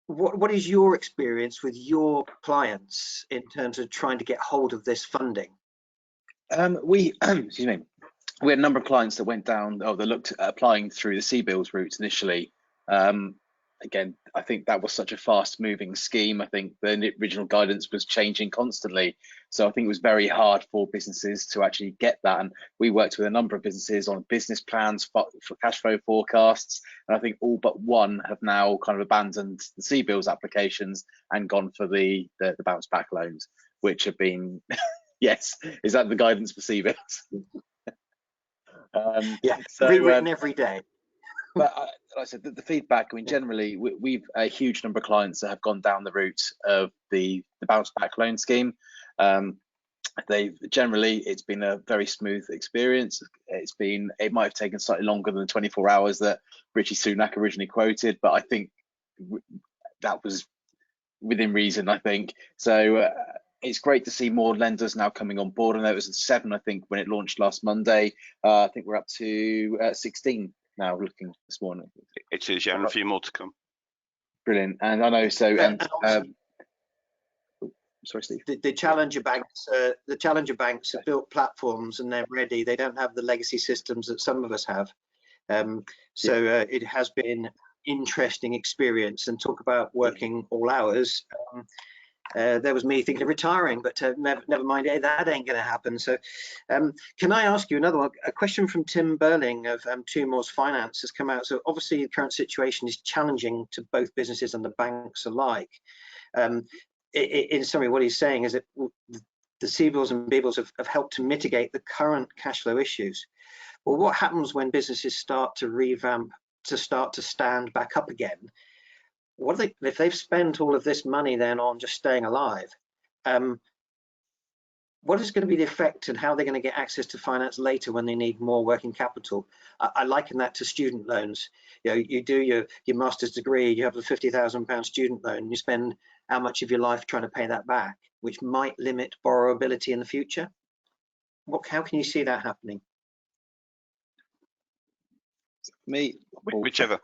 What is your experience with your clients in terms of trying to get hold of this funding? We excuse me, we had a number of clients that went down, they looked at applying through the CBILS route initially. Again, I think that was such a fast moving scheme. I think the original guidance was changing constantly. So I think it was very hard for businesses to actually get that. And we worked with a number of businesses on business plans for cash flow forecasts. And I think all but one have now kind of abandoned the CBILS applications and gone for the bounce back loans, which have been, yes, is that the guidance for CBILS? Yeah, so, rewritten every day. But like I said, the feedback, I mean, generally, we've a huge number of clients that have gone down the route of the bounce back loan scheme. It's been a very smooth experience. It might have taken slightly longer than the 24 hours that Rishi Sunak originally quoted, but I think that was within reason, I think. So it's great to see more lenders now coming on board. I know it was 7, I think, when it launched last Monday. I think we're up to 16 now, looking this morning. It is, yeah, and a few more to come. Brilliant. And I know, so, sorry, Steve. The challenger banks have built platforms and they're ready. They don't have the legacy systems that some of us have. It has been interesting experience. And talk about working all hours. There was me thinking of retiring, but never mind, that ain't going to happen. So can I ask you another one? A question from Tim Burling of Two Moors Finance has come out. So obviously the current situation is challenging to both businesses and the banks alike. In summary, what he's saying is that the CBILS and BBILS have helped to mitigate the current cash flow issues. Well, what happens when businesses start to revamp, to stand back up again? If they've spent all of this money then on just staying alive, what is going to be the effect and how they're going to get access to finance later when they need more working capital? I liken that to student loans. You know, you do your master's degree, you have a £50,000 student loan, you spend how much of your life trying to pay that back, which might limit borrowability in the future. How can you see that happening? Me, whichever.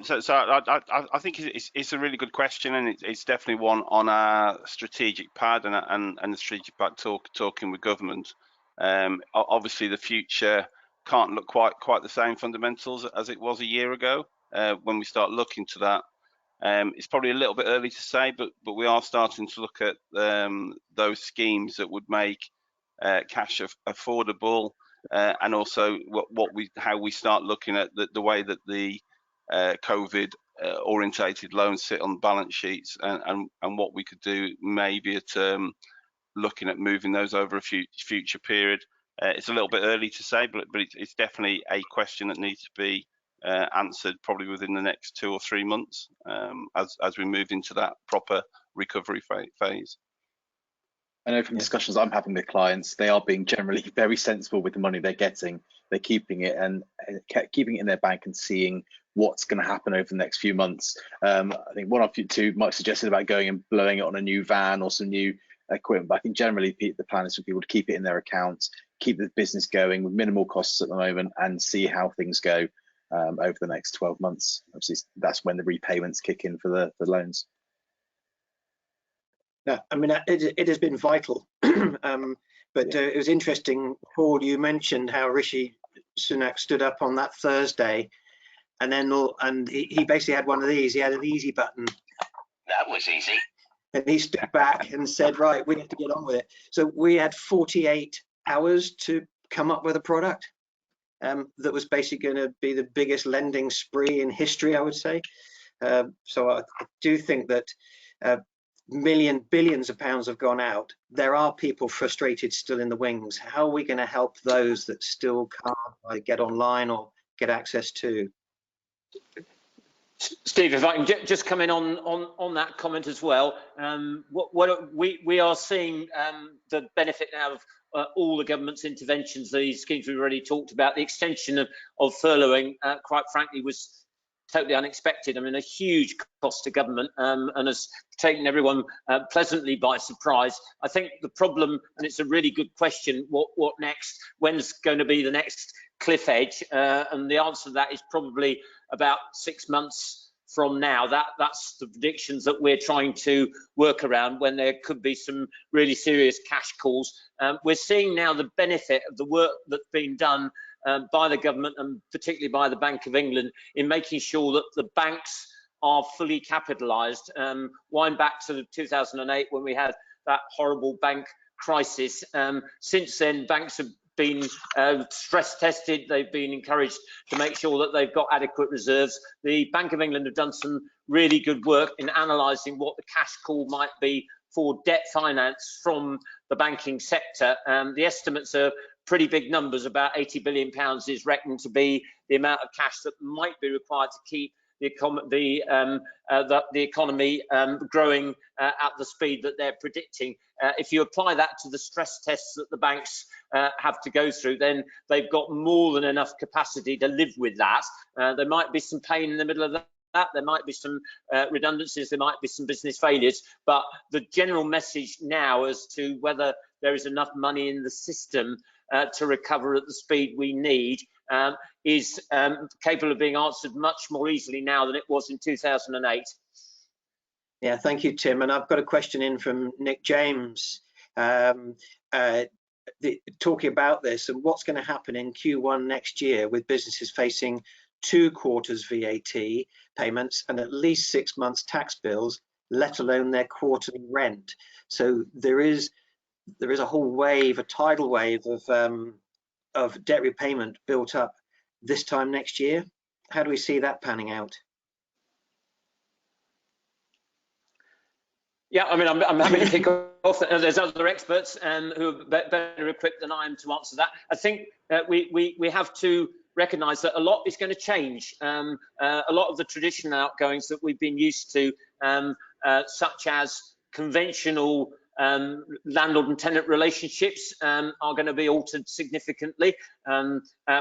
So I think it's a really good question, and it's definitely one on our strategic pad and the strategic pad talking with government. Obviously, the future can't look quite the same fundamentals as it was a year ago. When we start looking to that, it's probably a little bit early to say, but we are starting to look at those schemes that would make cash affordable. And also how we start looking at the way that the COVID orientated loans sit on balance sheets, and what we could do maybe at looking at moving those over a future period. It's a little bit early to say, but it's definitely a question that needs to be answered probably within the next 2 or 3 months as we move into that proper recovery phase. I know from discussions I'm having with clients, they are being generally very sensible with the money they're getting. They're keeping it keeping it in their bank and seeing what's going to happen over the next few months. I think one of you two might have suggested about going and blowing it on a new van or some new equipment, but I think generally the plan is for people to keep it in their accounts, keep the business going with minimal costs at the moment, and see how things go over the next 12 months. Obviously, that's when the repayments kick in for the loans. Yeah, I mean, it has been vital, but it was interesting, Paul, you mentioned how Rishi Sunak stood up on that Thursday, and he basically had one of these. He had an easy button. That was easy. And he stood back and said, right, we have to get on with it. So we had 48 hours to come up with a product that was basically going to be the biggest lending spree in history, I would say. So I do think that billions of pounds have gone out. There are people frustrated still in the wings. How are we going to help those that still can't get online or get access to? Steve, if I can just come in on that comment as well. What we are seeing the benefit now of all the government's interventions, these schemes we've already talked about. The extension of furloughing, quite frankly, was totally unexpected. I mean, a huge cost to government, and has taken everyone pleasantly by surprise. I think the problem, and it's a really good question, what next? When's going to be the next cliff edge? And the answer to that is probably about 6 months from now. That's the predictions that we're trying to work around, when there could be some really serious cash calls. We're seeing now the benefit of the work that's been done by the government, and particularly by the Bank of England, in making sure that the banks are fully capitalised. Wind back to 2008, when we had that horrible bank crisis. Since then, banks have been stress tested. They've been encouraged to make sure that they've got adequate reserves. The Bank of England have done some really good work in analysing what the cash call might be for debt finance from the banking sector. The estimates are pretty big numbers. About £80 billion is reckoned to be the amount of cash that might be required to keep the economy growing at the speed that they're predicting. If you apply that to the stress tests that the banks have to go through, then they've got more than enough capacity to live with that. There might be some pain in the middle of that. There might be some redundancies, there might be some business failures, but the general message now as to whether there is enough money in the system to recover at the speed we need is capable of being answered much more easily now than it was in 2008. Yeah, thank you, Tim. And I've got a question in from Nick James, talking about this and what's going to happen in Q1 next year with businesses facing 2 quarters VAT payments and at least 6 months tax bills, let alone their quarterly rent. So there is a whole wave, a tidal wave of debt repayment built up this time next year. How do we see that panning out? Yeah, I mean, I'm happy to kick off. There's other experts who are better equipped than I am to answer that. I think we have to recognise that a lot is going to change. A lot of the traditional outgoings that we've been used to, such as conventional landlord and tenant relationships, are going to be altered significantly.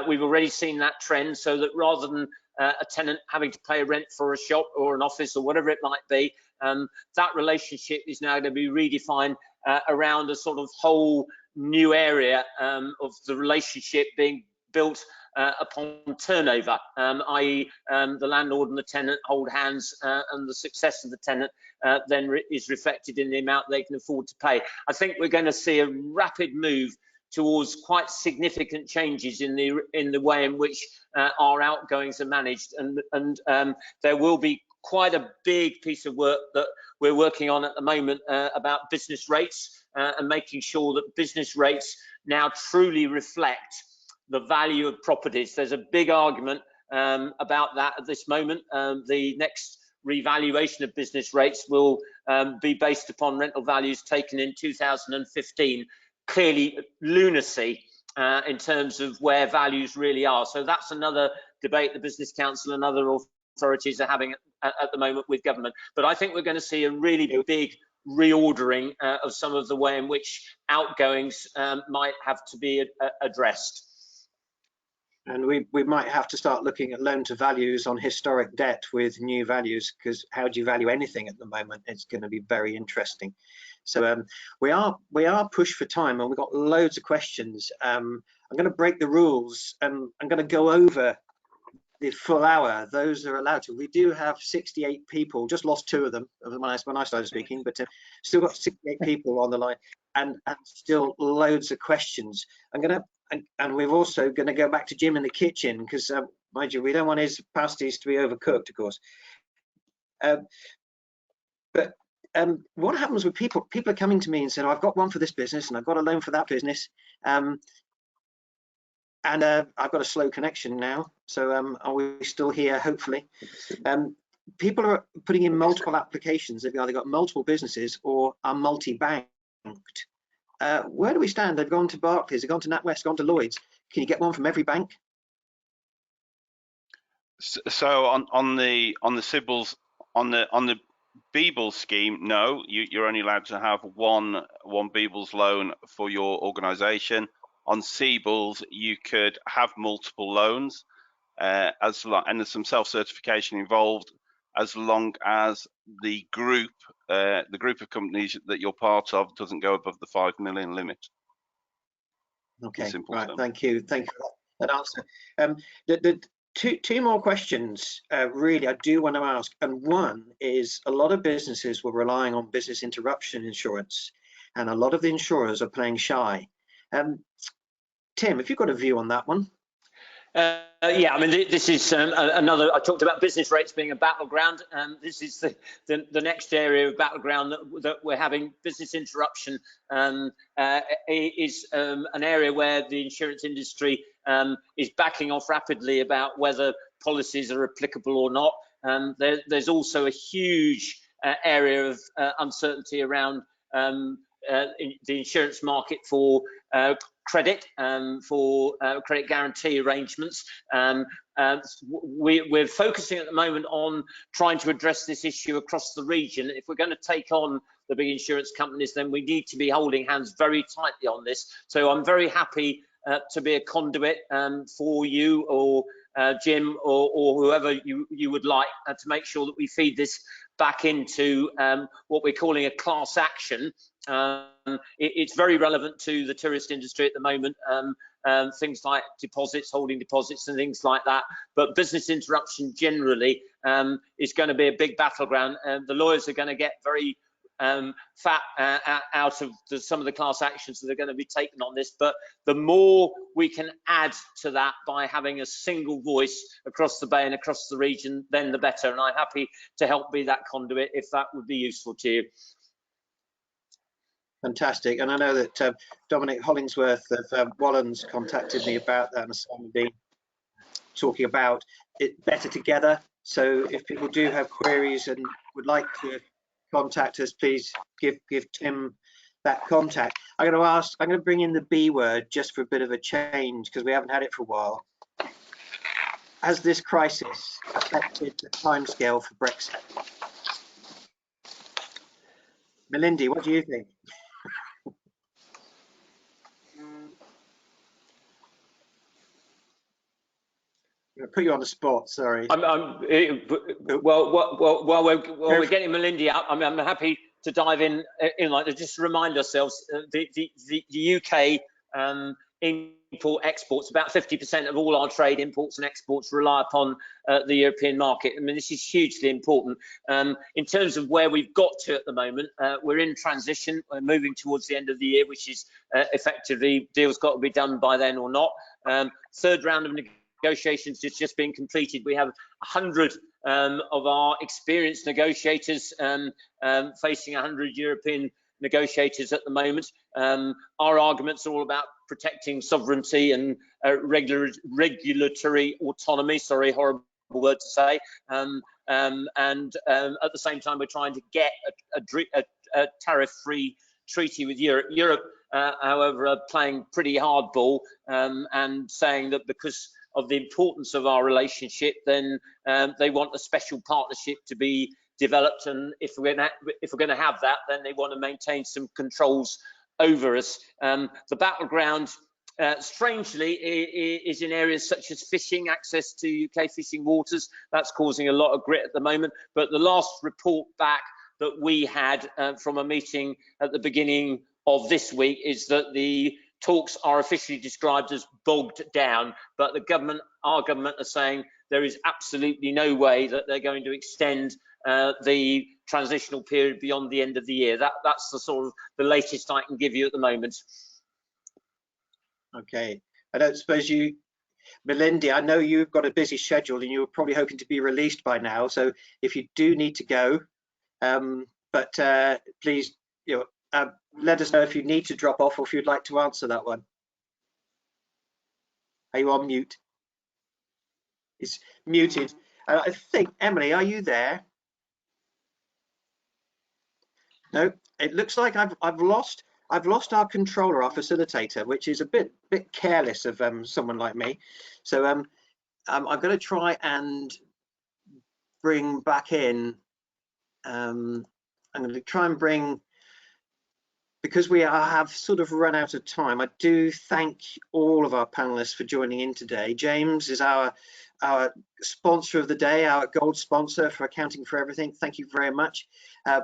We've already seen that trend, so that rather than a tenant having to pay rent for a shop or an office or whatever it might be, that relationship is now going to be redefined around a sort of whole new area of the relationship being built upon turnover, i.e. the landlord and the tenant hold hands, and the success of the tenant then is reflected in the amount they can afford to pay. I think we're going to see a rapid move towards quite significant changes in the way in which our outgoings are managed, and there will be quite a big piece of work that we're working on at the moment about business rates and making sure that business rates now truly reflect the value of properties. There's a big argument about that at this moment. The next revaluation of business rates will be based upon rental values taken in 2015. Clearly lunacy in terms of where values really are. So that's another debate the Business Council and other authorities are having at the moment with government. But I think we're going to see a really big reordering of some of the way in which outgoings might have to be addressed. And we might have to start looking at loan to values on historic debt with new values, because how do you value anything at the moment? It's going to be very interesting. So we are pushed for time, and we've got loads of questions. I'm going to break the rules, and I'm going to go over the full hour. Those are allowed to. We do have 68 people, just lost 2 of them when I started speaking, but still got 68 people on the line, and still loads of questions. And we're also going to go back to Jim in the kitchen, because mind you, we don't want his pasties to be overcooked, of course. But what happens with people? People are coming to me and saying, oh, I've got one for this business and I've got a loan for that business. And I've got a slow connection now. So are we still here? Hopefully. People are putting in multiple applications. They've either got multiple businesses or are multi-banked. Where do we stand? They've gone to Barclays, they've gone to NatWest, gone to Lloyds. Can you get one from every bank? So on the Sibbles, on the Beebles scheme, no, you're only allowed to have one Beebles loan for your organisation. On Seables, you could have multiple loans. and there's some self-certification involved, as long as the group of companies that you're part of doesn't go above the 5 million limit. Okay, right. Thank you for that answer. The two more questions really I do want to ask, and one is a lot of businesses were relying on business interruption insurance, and a lot of the insurers are playing shy. Tim, have you got a view on that one? Yeah, I mean, this is another. I talked about business rates being a battleground. This is the next area of battleground that we're having. Business interruption is an area where the insurance industry is backing off rapidly about whether policies are applicable or not. There's also a huge area of uncertainty around the insurance market for credit, for credit guarantee arrangements. We're focusing at the moment on trying to address this issue across the region. If we're going to take on the big insurance companies, then we need to be holding hands very tightly on this. So I'm very happy to be a conduit for you or Jim or whoever you would like to make sure that we feed this back into what we're calling a class action. It's very relevant to the tourist industry at the moment, things like deposits, holding deposits and things like that. But business interruption generally is going to be a big battleground. The lawyers are going to get very fat out of some of the class actions that are going to be taken on this, but the more we can add to that by having a single voice across the bay and across the region, then the better. And I'm happy to help be that conduit if that would be useful to you. Fantastic. And I know that Dominic Hollingsworth of Wallens contacted me about that, and I've been talking about it better together. So if people do have queries and would like to contact us, please give Tim that contact. I'm going to bring in the B word just for a bit of a change, because we haven't had it for a while. Has this crisis affected the timescale for Brexit? Melindy, what do you think? I'm going to put you on the spot, sorry. While we're getting Melindy out, I'm happy to dive in like to just remind ourselves the UK import exports, about 50% of all our trade imports and exports rely upon the European market. I mean, this is hugely important. In terms of where we've got to at the moment, we're in transition. We're moving towards the end of the year, which is effectively deals got to be done by then or not. Third round of negotiations has just been completed. We have 100 of our experienced negotiators facing 100 European negotiators at the moment. Our arguments are all about protecting sovereignty and regulatory autonomy. Sorry, horrible word to say. And at the same time, we're trying to get a tariff-free treaty with Europe. Europe, however, are playing pretty hardball and saying that because of the importance of our relationship, then they want a special partnership to be developed, and if we're going to have that, then they want to maintain some controls over us. The battleground, strangely, is in areas such as fishing, access to UK fishing waters. That's causing a lot of grit at the moment. But the last report back that we had from a meeting at the beginning of this week is that the talks are officially described as bogged down, but our government are saying there is absolutely no way that they're going to extend the transitional period beyond the end of the year. That's the sort of the latest I can give you at the moment. Okay, I don't suppose you, Melindy, I know you've got a busy schedule and you're probably hoping to be released by now. So if you do need to go, please, let us know if you need to drop off or if you'd like to answer that one. Are you on mute? It's muted. I think, Emily, are you there? No, it looks like I've lost our controller, our facilitator, which is a bit careless of someone like me. So I'm going to try and bring back in. I'm going to try and bring because we have sort of run out of time, I do thank all of our panelists for joining in today. James is our sponsor of the day, our gold sponsor for Accounting for Everything. Thank you very much.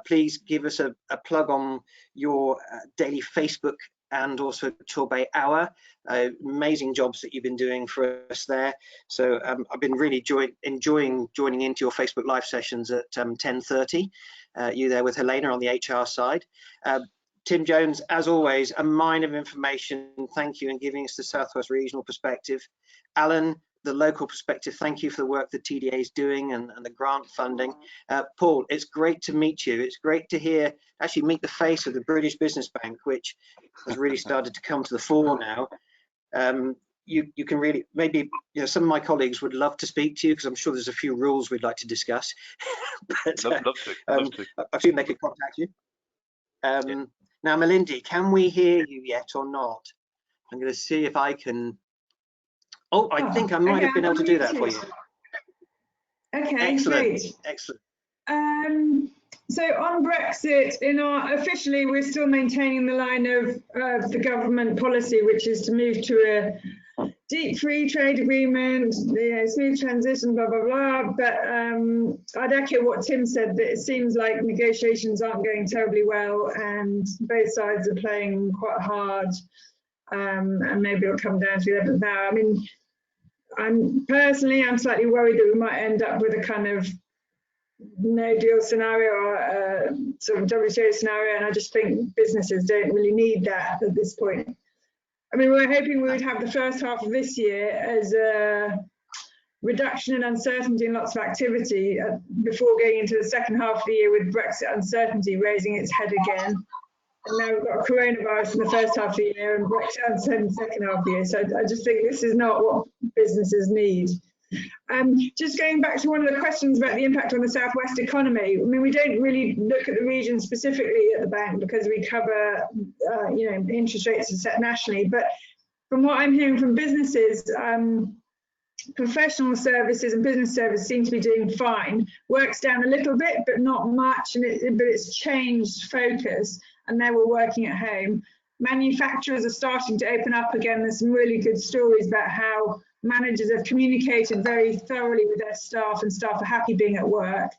Please give us a plug on your daily Facebook and also Torbay Hour. Amazing jobs that you've been doing for us there. So I've been really enjoying joining into your Facebook live sessions at 10:30. You there with Helena on the HR side. Tim Jones, as always, a mine of information. Thank you in giving us the Southwest regional perspective. Alan, the local perspective, thank you for the work the TDA is doing and the grant funding. Paul, it's great to meet you. It's great to meet the face of the British Business Bank, which has really started to come to the fore now. You can really, maybe, some of my colleagues would love to speak to you because I'm sure there's a few rules we'd like to discuss. But love to. I assume they could contact you. Yeah. Now, Melindy, can we hear you yet or not? I'm going to see if I can. Oh, I think I might have been able to do that for you. Okay, excellent, great. excellent. So on Brexit, officially, we're still maintaining the line of the government policy, which is to move to a deep free trade agreement, smooth transition, blah, blah, blah. But I'd echo what Tim said, that it seems like negotiations aren't going terribly well and both sides are playing quite hard. And maybe it'll come down to the 11th hour. I mean, I'm slightly worried that we might end up with a kind of no deal scenario or a sort of WTO scenario, and I just think businesses don't really need that at this point. I mean, we're hoping we would have the first half of this year as a reduction in uncertainty and lots of activity before going into the second half of the year with Brexit uncertainty raising its head again. And now we've got coronavirus in the first half of the year and Brexit uncertainty in the second half of the year. So I just think this is not what businesses need. Just going back to one of the questions about the impact on the Southwest economy. I mean, we don't really look at the region specifically at the bank because we cover, interest rates are set nationally. But from what I'm hearing from businesses, professional services and business services seem to be doing fine. Work's down a little bit, but not much, but it's changed focus, and they were working at home. Manufacturers are starting to open up again. There's some really good stories about how managers have communicated very thoroughly with their staff and staff are happy being at work.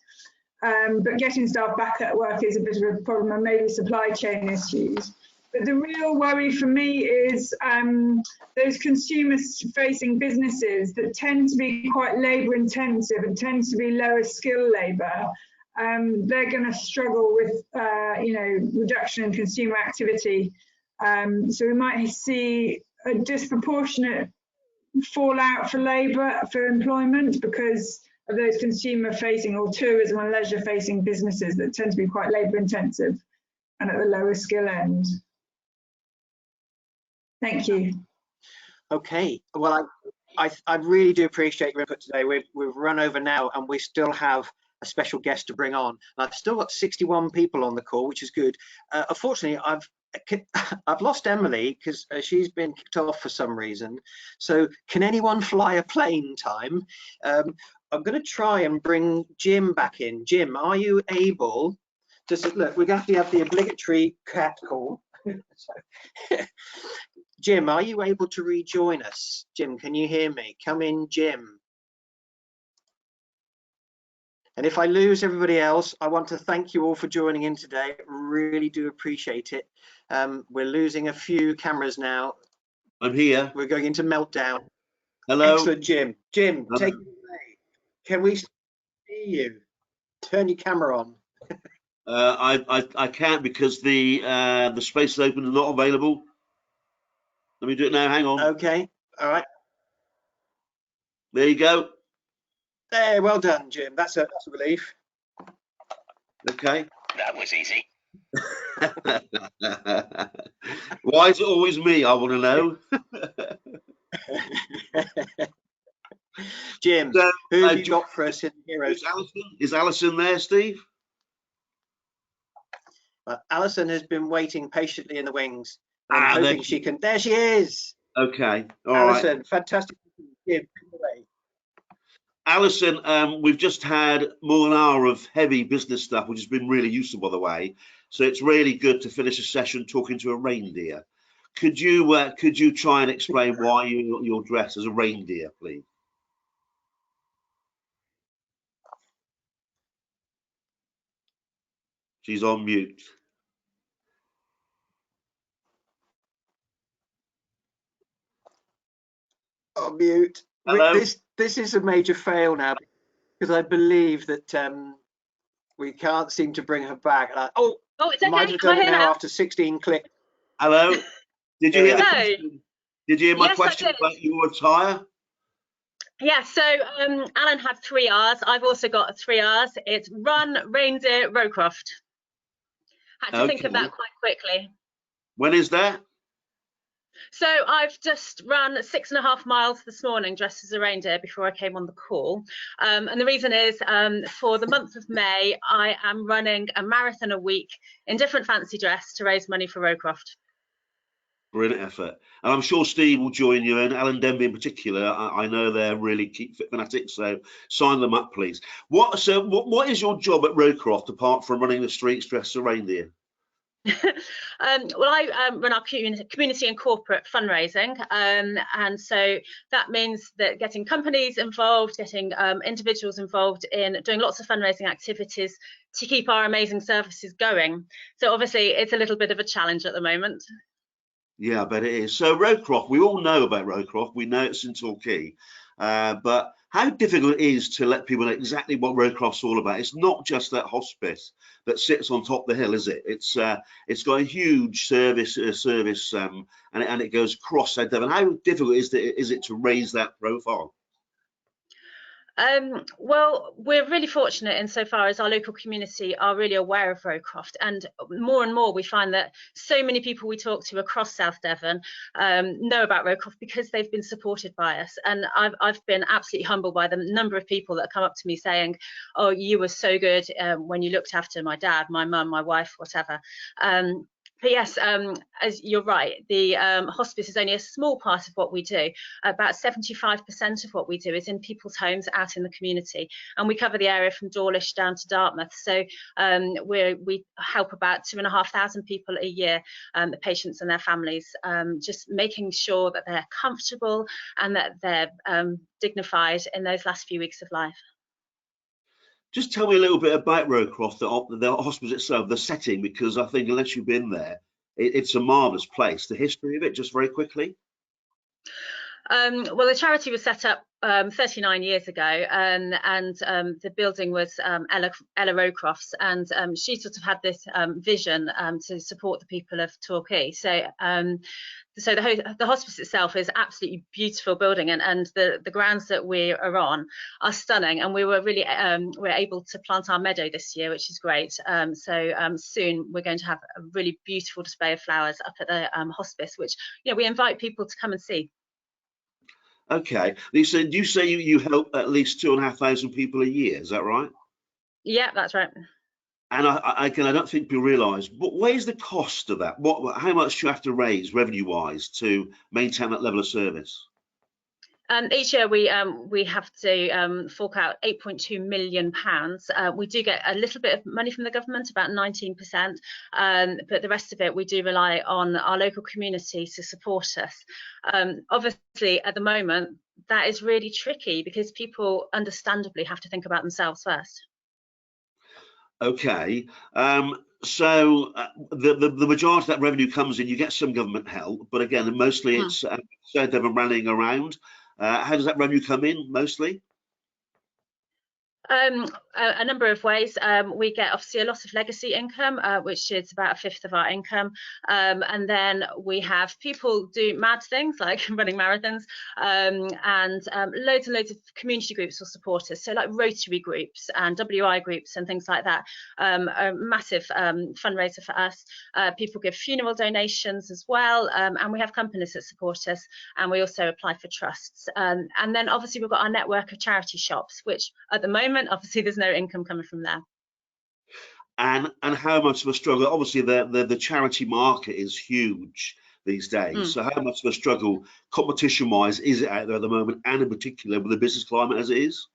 But getting staff back at work is a bit of a problem, and maybe supply chain issues. But the real worry for me is those consumer-facing businesses that tend to be quite labour-intensive and tend to be lower skill labour. They're going to struggle with, reduction in consumer activity. So we might see a disproportionate fallout for labour, for employment, because of those consumer-facing or tourism and leisure-facing businesses that tend to be quite labour-intensive and at the lower skill end. Thank you. Okay, well, I really do appreciate your input today. We've run over now and we still have a special guest to bring on. I've still got 61 people on the call, which is good. Unfortunately, I've lost Emily because she's been kicked off for some reason. So can anyone fly a plane time? I'm going to try and bring Jim back in. Jim, are you able to look? We're going to have the obligatory cat call. Jim, are you able to rejoin us? Jim, can you hear me? Come in, Jim. And if I lose everybody else, I want to thank you all for joining in today. Really do appreciate it. We're losing a few cameras now. I'm here. We're going into meltdown. Hello. Excellent, Jim. Jim, take it away. Can we see you? Turn your camera on. I can't because the space is open and not available. Let me do it now. Hang on. Okay. All right. There you go. There. Well done, Jim. That's a relief. Okay. That was easy. Why is it always me? I want to know. Jim, So, who have you got for us in Heroes? Is Alison there, Steve? Alison has been waiting patiently in the wings. I'm hoping she can. There she is. Okay. All Alison, right. fantastic. Alison, we've just had more than an hour of heavy business stuff, which has been really useful, by the way. So it's really good to finish a session talking to a reindeer. Could you try and explain why you're dressed as a reindeer, please? She's on mute. On mute. Hello? This is a major fail now, because I believe that we can't seem to bring her back. Oh, it's okay. Might have done it now after 16 clicks. Hello? Did you hear the Hello. question? Did you hear my question about your attire? Yeah, so Alan had 3 R's. I've also got 3 R's. It's run, reindeer, Rowcroft. Had to think of that quite quickly. When is that? So I've just run 6.5 miles this morning dressed as a reindeer before I came on the call. And the reason is for the month of May, I am running a marathon a week in different fancy dress to raise money for Rowcroft. Brilliant effort. And I'm sure Steve will join you, and Alan Denby in particular. I know they're really Keep Fit fanatics, so sign them up, please. What is your job at Rowcroft apart from running the streets dressed as a reindeer? Well, I run our community and corporate fundraising, and so that means that getting companies involved, getting individuals involved in doing lots of fundraising activities to keep our amazing services going. So obviously it's a little bit of a challenge at the moment. Yeah, I bet it is. So Rowcroft, we all know about Rowcroft. We know it's in Torquay, but how difficult it is to let people know exactly what Rowcroft's all about. It's not just that hospice that sits on top of the hill, is it? It's got a huge service, and it goes across South Devon. How difficult is it to raise that profile? Well, we're really fortunate insofar as our local community are really aware of Rowcroft, and more we find that so many people we talk to across South Devon know about Rowcroft because they've been supported by us. And I've been absolutely humbled by the number of people that come up to me saying, "Oh, you were so good when you looked after my dad, my mum, my wife, whatever." But yes, as you're right, the hospice is only a small part of what we do. About 75% of what we do is in people's homes out in the community, and we cover the area from Dawlish down to Dartmouth. So we help about 2,500 people a year, the patients and their families, just making sure that they're comfortable and that they're dignified in those last few weeks of life. Just tell me a little bit about Rowcroft, the hospice itself, the setting, because I think unless you've been there, it's a marvellous place. The history of it, just very quickly. Well, the charity was set up 39 years ago, and the building was Ella Rowcroft's, and she sort of had this vision to support the people of Torquay. So the hospice itself is absolutely beautiful building, and the grounds that we are on are stunning, and we were really we're able to plant our meadow this year, which is great. Soon we're going to have a really beautiful display of flowers up at the hospice, which we invite people to come and see. Okay, Lisa, do you say you help at least 2,500 people a year? Is that right? Yeah, that's right. And I don't think people realise, but where's the cost of that? How much do you have to raise revenue-wise to maintain that level of service? Each year we have to fork out £8.2 million. We do get a little bit of money from the government, about 19%, but the rest of it we do rely on our local community to support us. Obviously, at the moment, that is really tricky because people understandably have to think about themselves first. Okay, so the majority of that revenue comes in. You get some government help, but again, mostly it's South Devon rallying around. How does that revenue come in mostly? A number of ways. We get obviously a lot of legacy income, which is about 1/5 of our income, and then we have people do mad things like running marathons, and loads and loads of community groups will support us. So like Rotary groups and WI groups and things like that, a massive fundraiser for us. People give funeral donations as well, and we have companies that support us, and we also apply for trusts. And then obviously we've got our network of charity shops, which at the moment obviously there's no income coming from there. And how much of a struggle? Obviously the charity market is huge these days. So how much of a struggle competition wise is it out there at the moment, and in particular with the business climate as it is?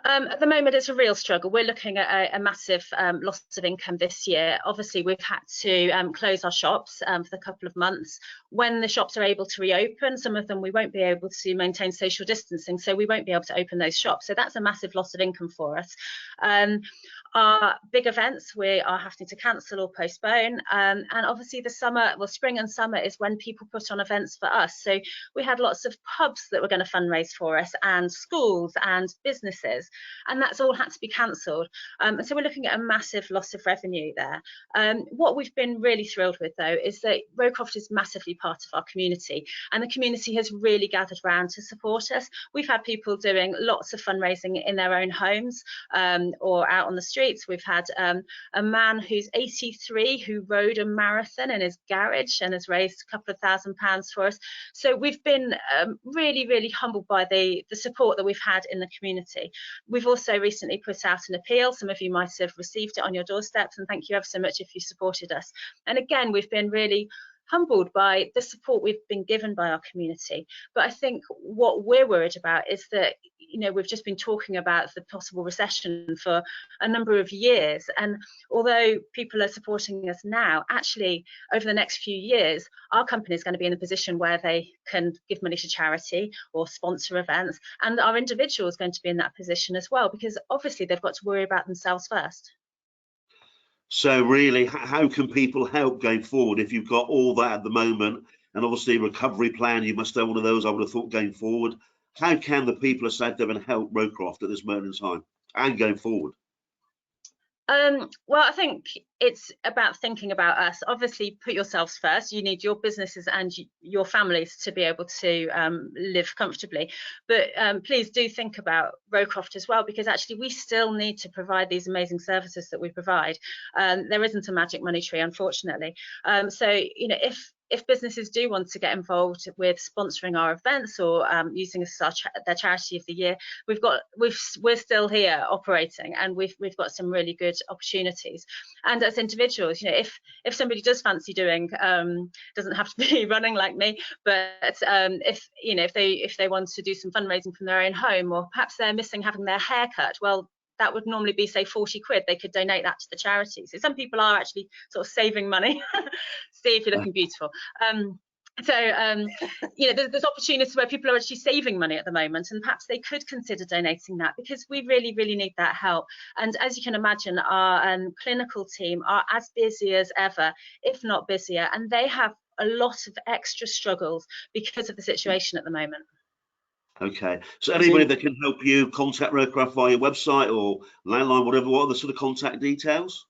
At the moment, it's a real struggle. We're looking at a massive loss of income this year. Obviously, we've had to close our shops for a couple of months. When the shops are able to reopen, some of them we won't be able to maintain social distancing, so we won't be able to open those shops. So that's a massive loss of income for us. Our big events we are having to cancel or postpone, and obviously the summer, well, spring and summer is when people put on events for us. So we had lots of pubs that were going to fundraise for us, and schools and businesses, and that's all had to be cancelled. So we're looking at a massive loss of revenue there. What we've been really thrilled with, though, is that Rowcroft is massively part of our community, and the community has really gathered around to support us. We've had people doing lots of fundraising in their own homes or out on the streets. We've had a man who's 83 who rode a marathon in his garage and has raised a couple of £1,000 for us. So we've been really, really humbled by the support that we've had in the community. We've also recently put out an appeal. Some of you might have received it on your doorsteps, and thank you ever so much if you supported us. And again, we've been really humbled by the support we've been given by our community. But I think what we're worried about is that, you know, we've just been talking about the possible recession for a number of years, and although people are supporting us now, actually over the next few years our company is going to be in a position where they can give money to charity or sponsor events, and our individual is going to be in that position as well, because obviously they've got to worry about themselves first. So really, how can people help going forward if you've got all that at the moment, and obviously a recovery plan, you must have one of those, I would have thought, going forward. How can the people of South Devon help Rowcroft at this moment in time and going forward? Well, I think it's about thinking about us. Obviously, put yourselves first. You need your businesses and your families to be able to live comfortably. But please do think about Rowcroft as well, because actually we still need to provide these amazing services that we provide. There isn't a magic money tree, unfortunately. So, you know, if businesses do want to get involved with sponsoring our events or using us as their charity of the year, we're still here operating, and we've got some really good opportunities. And as individuals, you know, if somebody does fancy doing, doesn't have to be running like me, but if they want to do some fundraising from their own home, or perhaps they're missing having their hair cut, well, that would normally be, say, 40 quid. They could donate that to the charity. So some people are actually sort of saving money. See if you're looking beautiful. You know, there's opportunities where people are actually saving money at the moment, and perhaps they could consider donating that, because we really, really need that help. And as you can imagine, our clinical team are as busy as ever, if not busier, and they have a lot of extra struggles because of the situation at the moment. Okay, so anybody that can help you contact Rowcroft via your website or landline, whatever, what are the sort of contact details?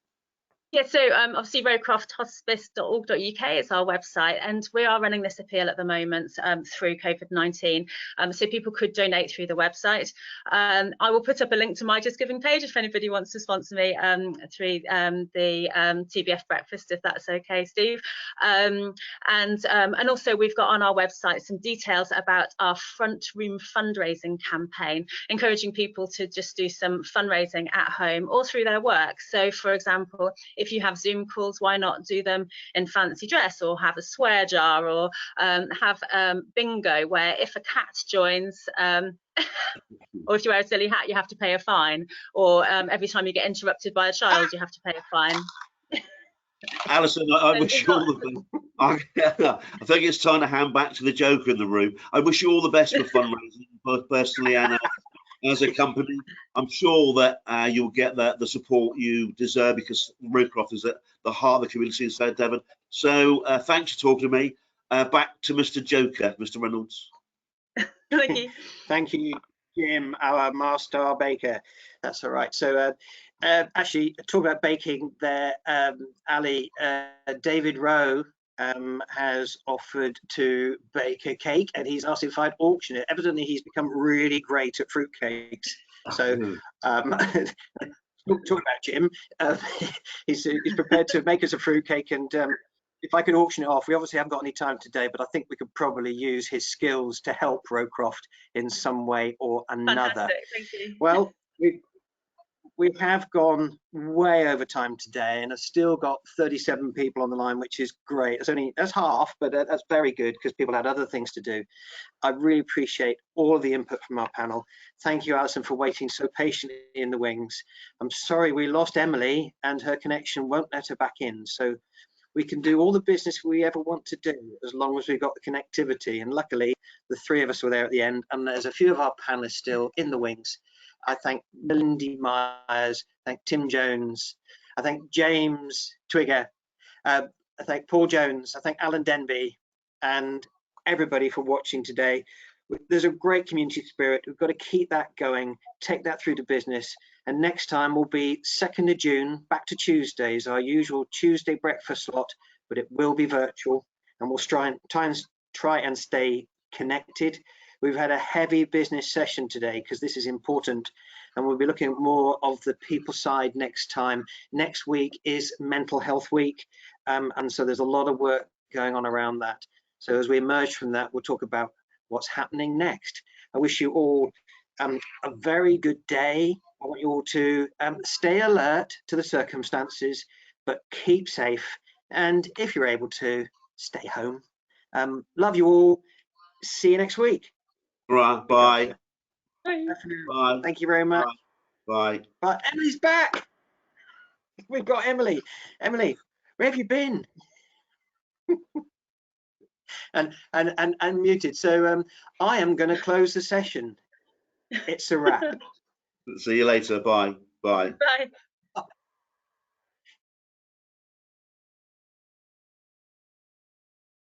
Yeah, so obviously rowcrofthospice.org.uk is our website, and we are running this appeal at the moment through COVID-19, so people could donate through the website. I will put up a link to my Just Giving page if anybody wants to sponsor me through the TBF breakfast, if that's okay, Steve. And also we've got on our website some details about our front room fundraising campaign, encouraging people to just do some fundraising at home or through their work. So for example, if you have Zoom calls, why not do them in fancy dress, or have a swear jar, or have bingo, where if a cat joins, or if you wear a silly hat, you have to pay a fine, or every time you get interrupted by a child, you have to pay a fine. Alison, I wish you all the best. I think it's time to hand back to the Joker in the room. I wish you all the best for fundraising, both personally and as a company. I'm sure that you'll get the support you deserve, because Rowcroft is at the heart of the community in South Devon. So thanks for talking to me. Back to Mr. Joker, Mr. Reynolds. Thank you. Thank you, Jim, our master baker. That's all right. So actually, talk about baking there, Ali, David Rowe has offered to bake a cake, and he's asked if I'd auction it. Evidently, he's become really great at fruitcakes. So talk about Jim. He's prepared to make us a fruitcake, and if I could auction it off, we obviously haven't got any time today, but I think we could probably use his skills to help Rowcroft in some way or another. Fantastic, thank you. Well, we have gone way over time today, and I've still got 37 people on the line, which is great. That's half, but that's very good because people had other things to do. I really appreciate all of the input from our panel. Thank you, Alison, for waiting so patiently in the wings. I'm sorry we lost Emily, and her connection won't let her back in. So we can do all the business we ever want to do as long as we've got the connectivity. And luckily, the three of us were there at the end, and there's a few of our panelists still in the wings. I thank Melindy Myers, thank Tim Jones, I thank James Twigger, I thank Paul Jones, I thank Alan Denby, and everybody for watching today. There's a great community spirit. We've got to keep that going, take that through to business. And next time will be 2nd of June, back to Tuesdays, our usual Tuesday breakfast slot, but it will be virtual, and we'll try and stay connected. We've had a heavy business session today because this is important, and we'll be looking at more of the people side next time. Next week is Mental Health Week, and so there's a lot of work going on around that. So as we emerge from that, we'll talk about what's happening next. I wish you all a very good day. I want you all to stay alert to the circumstances, but keep safe. And if you're able to, stay home. Love you all. See you next week. Right, bye. Bye. Bye. Thank you very much. Bye. But Emily's back. We've got Emily. Emily, where have you been? and muted. So I am going to close the session. It's a wrap. See you later. Bye. Bye. Bye.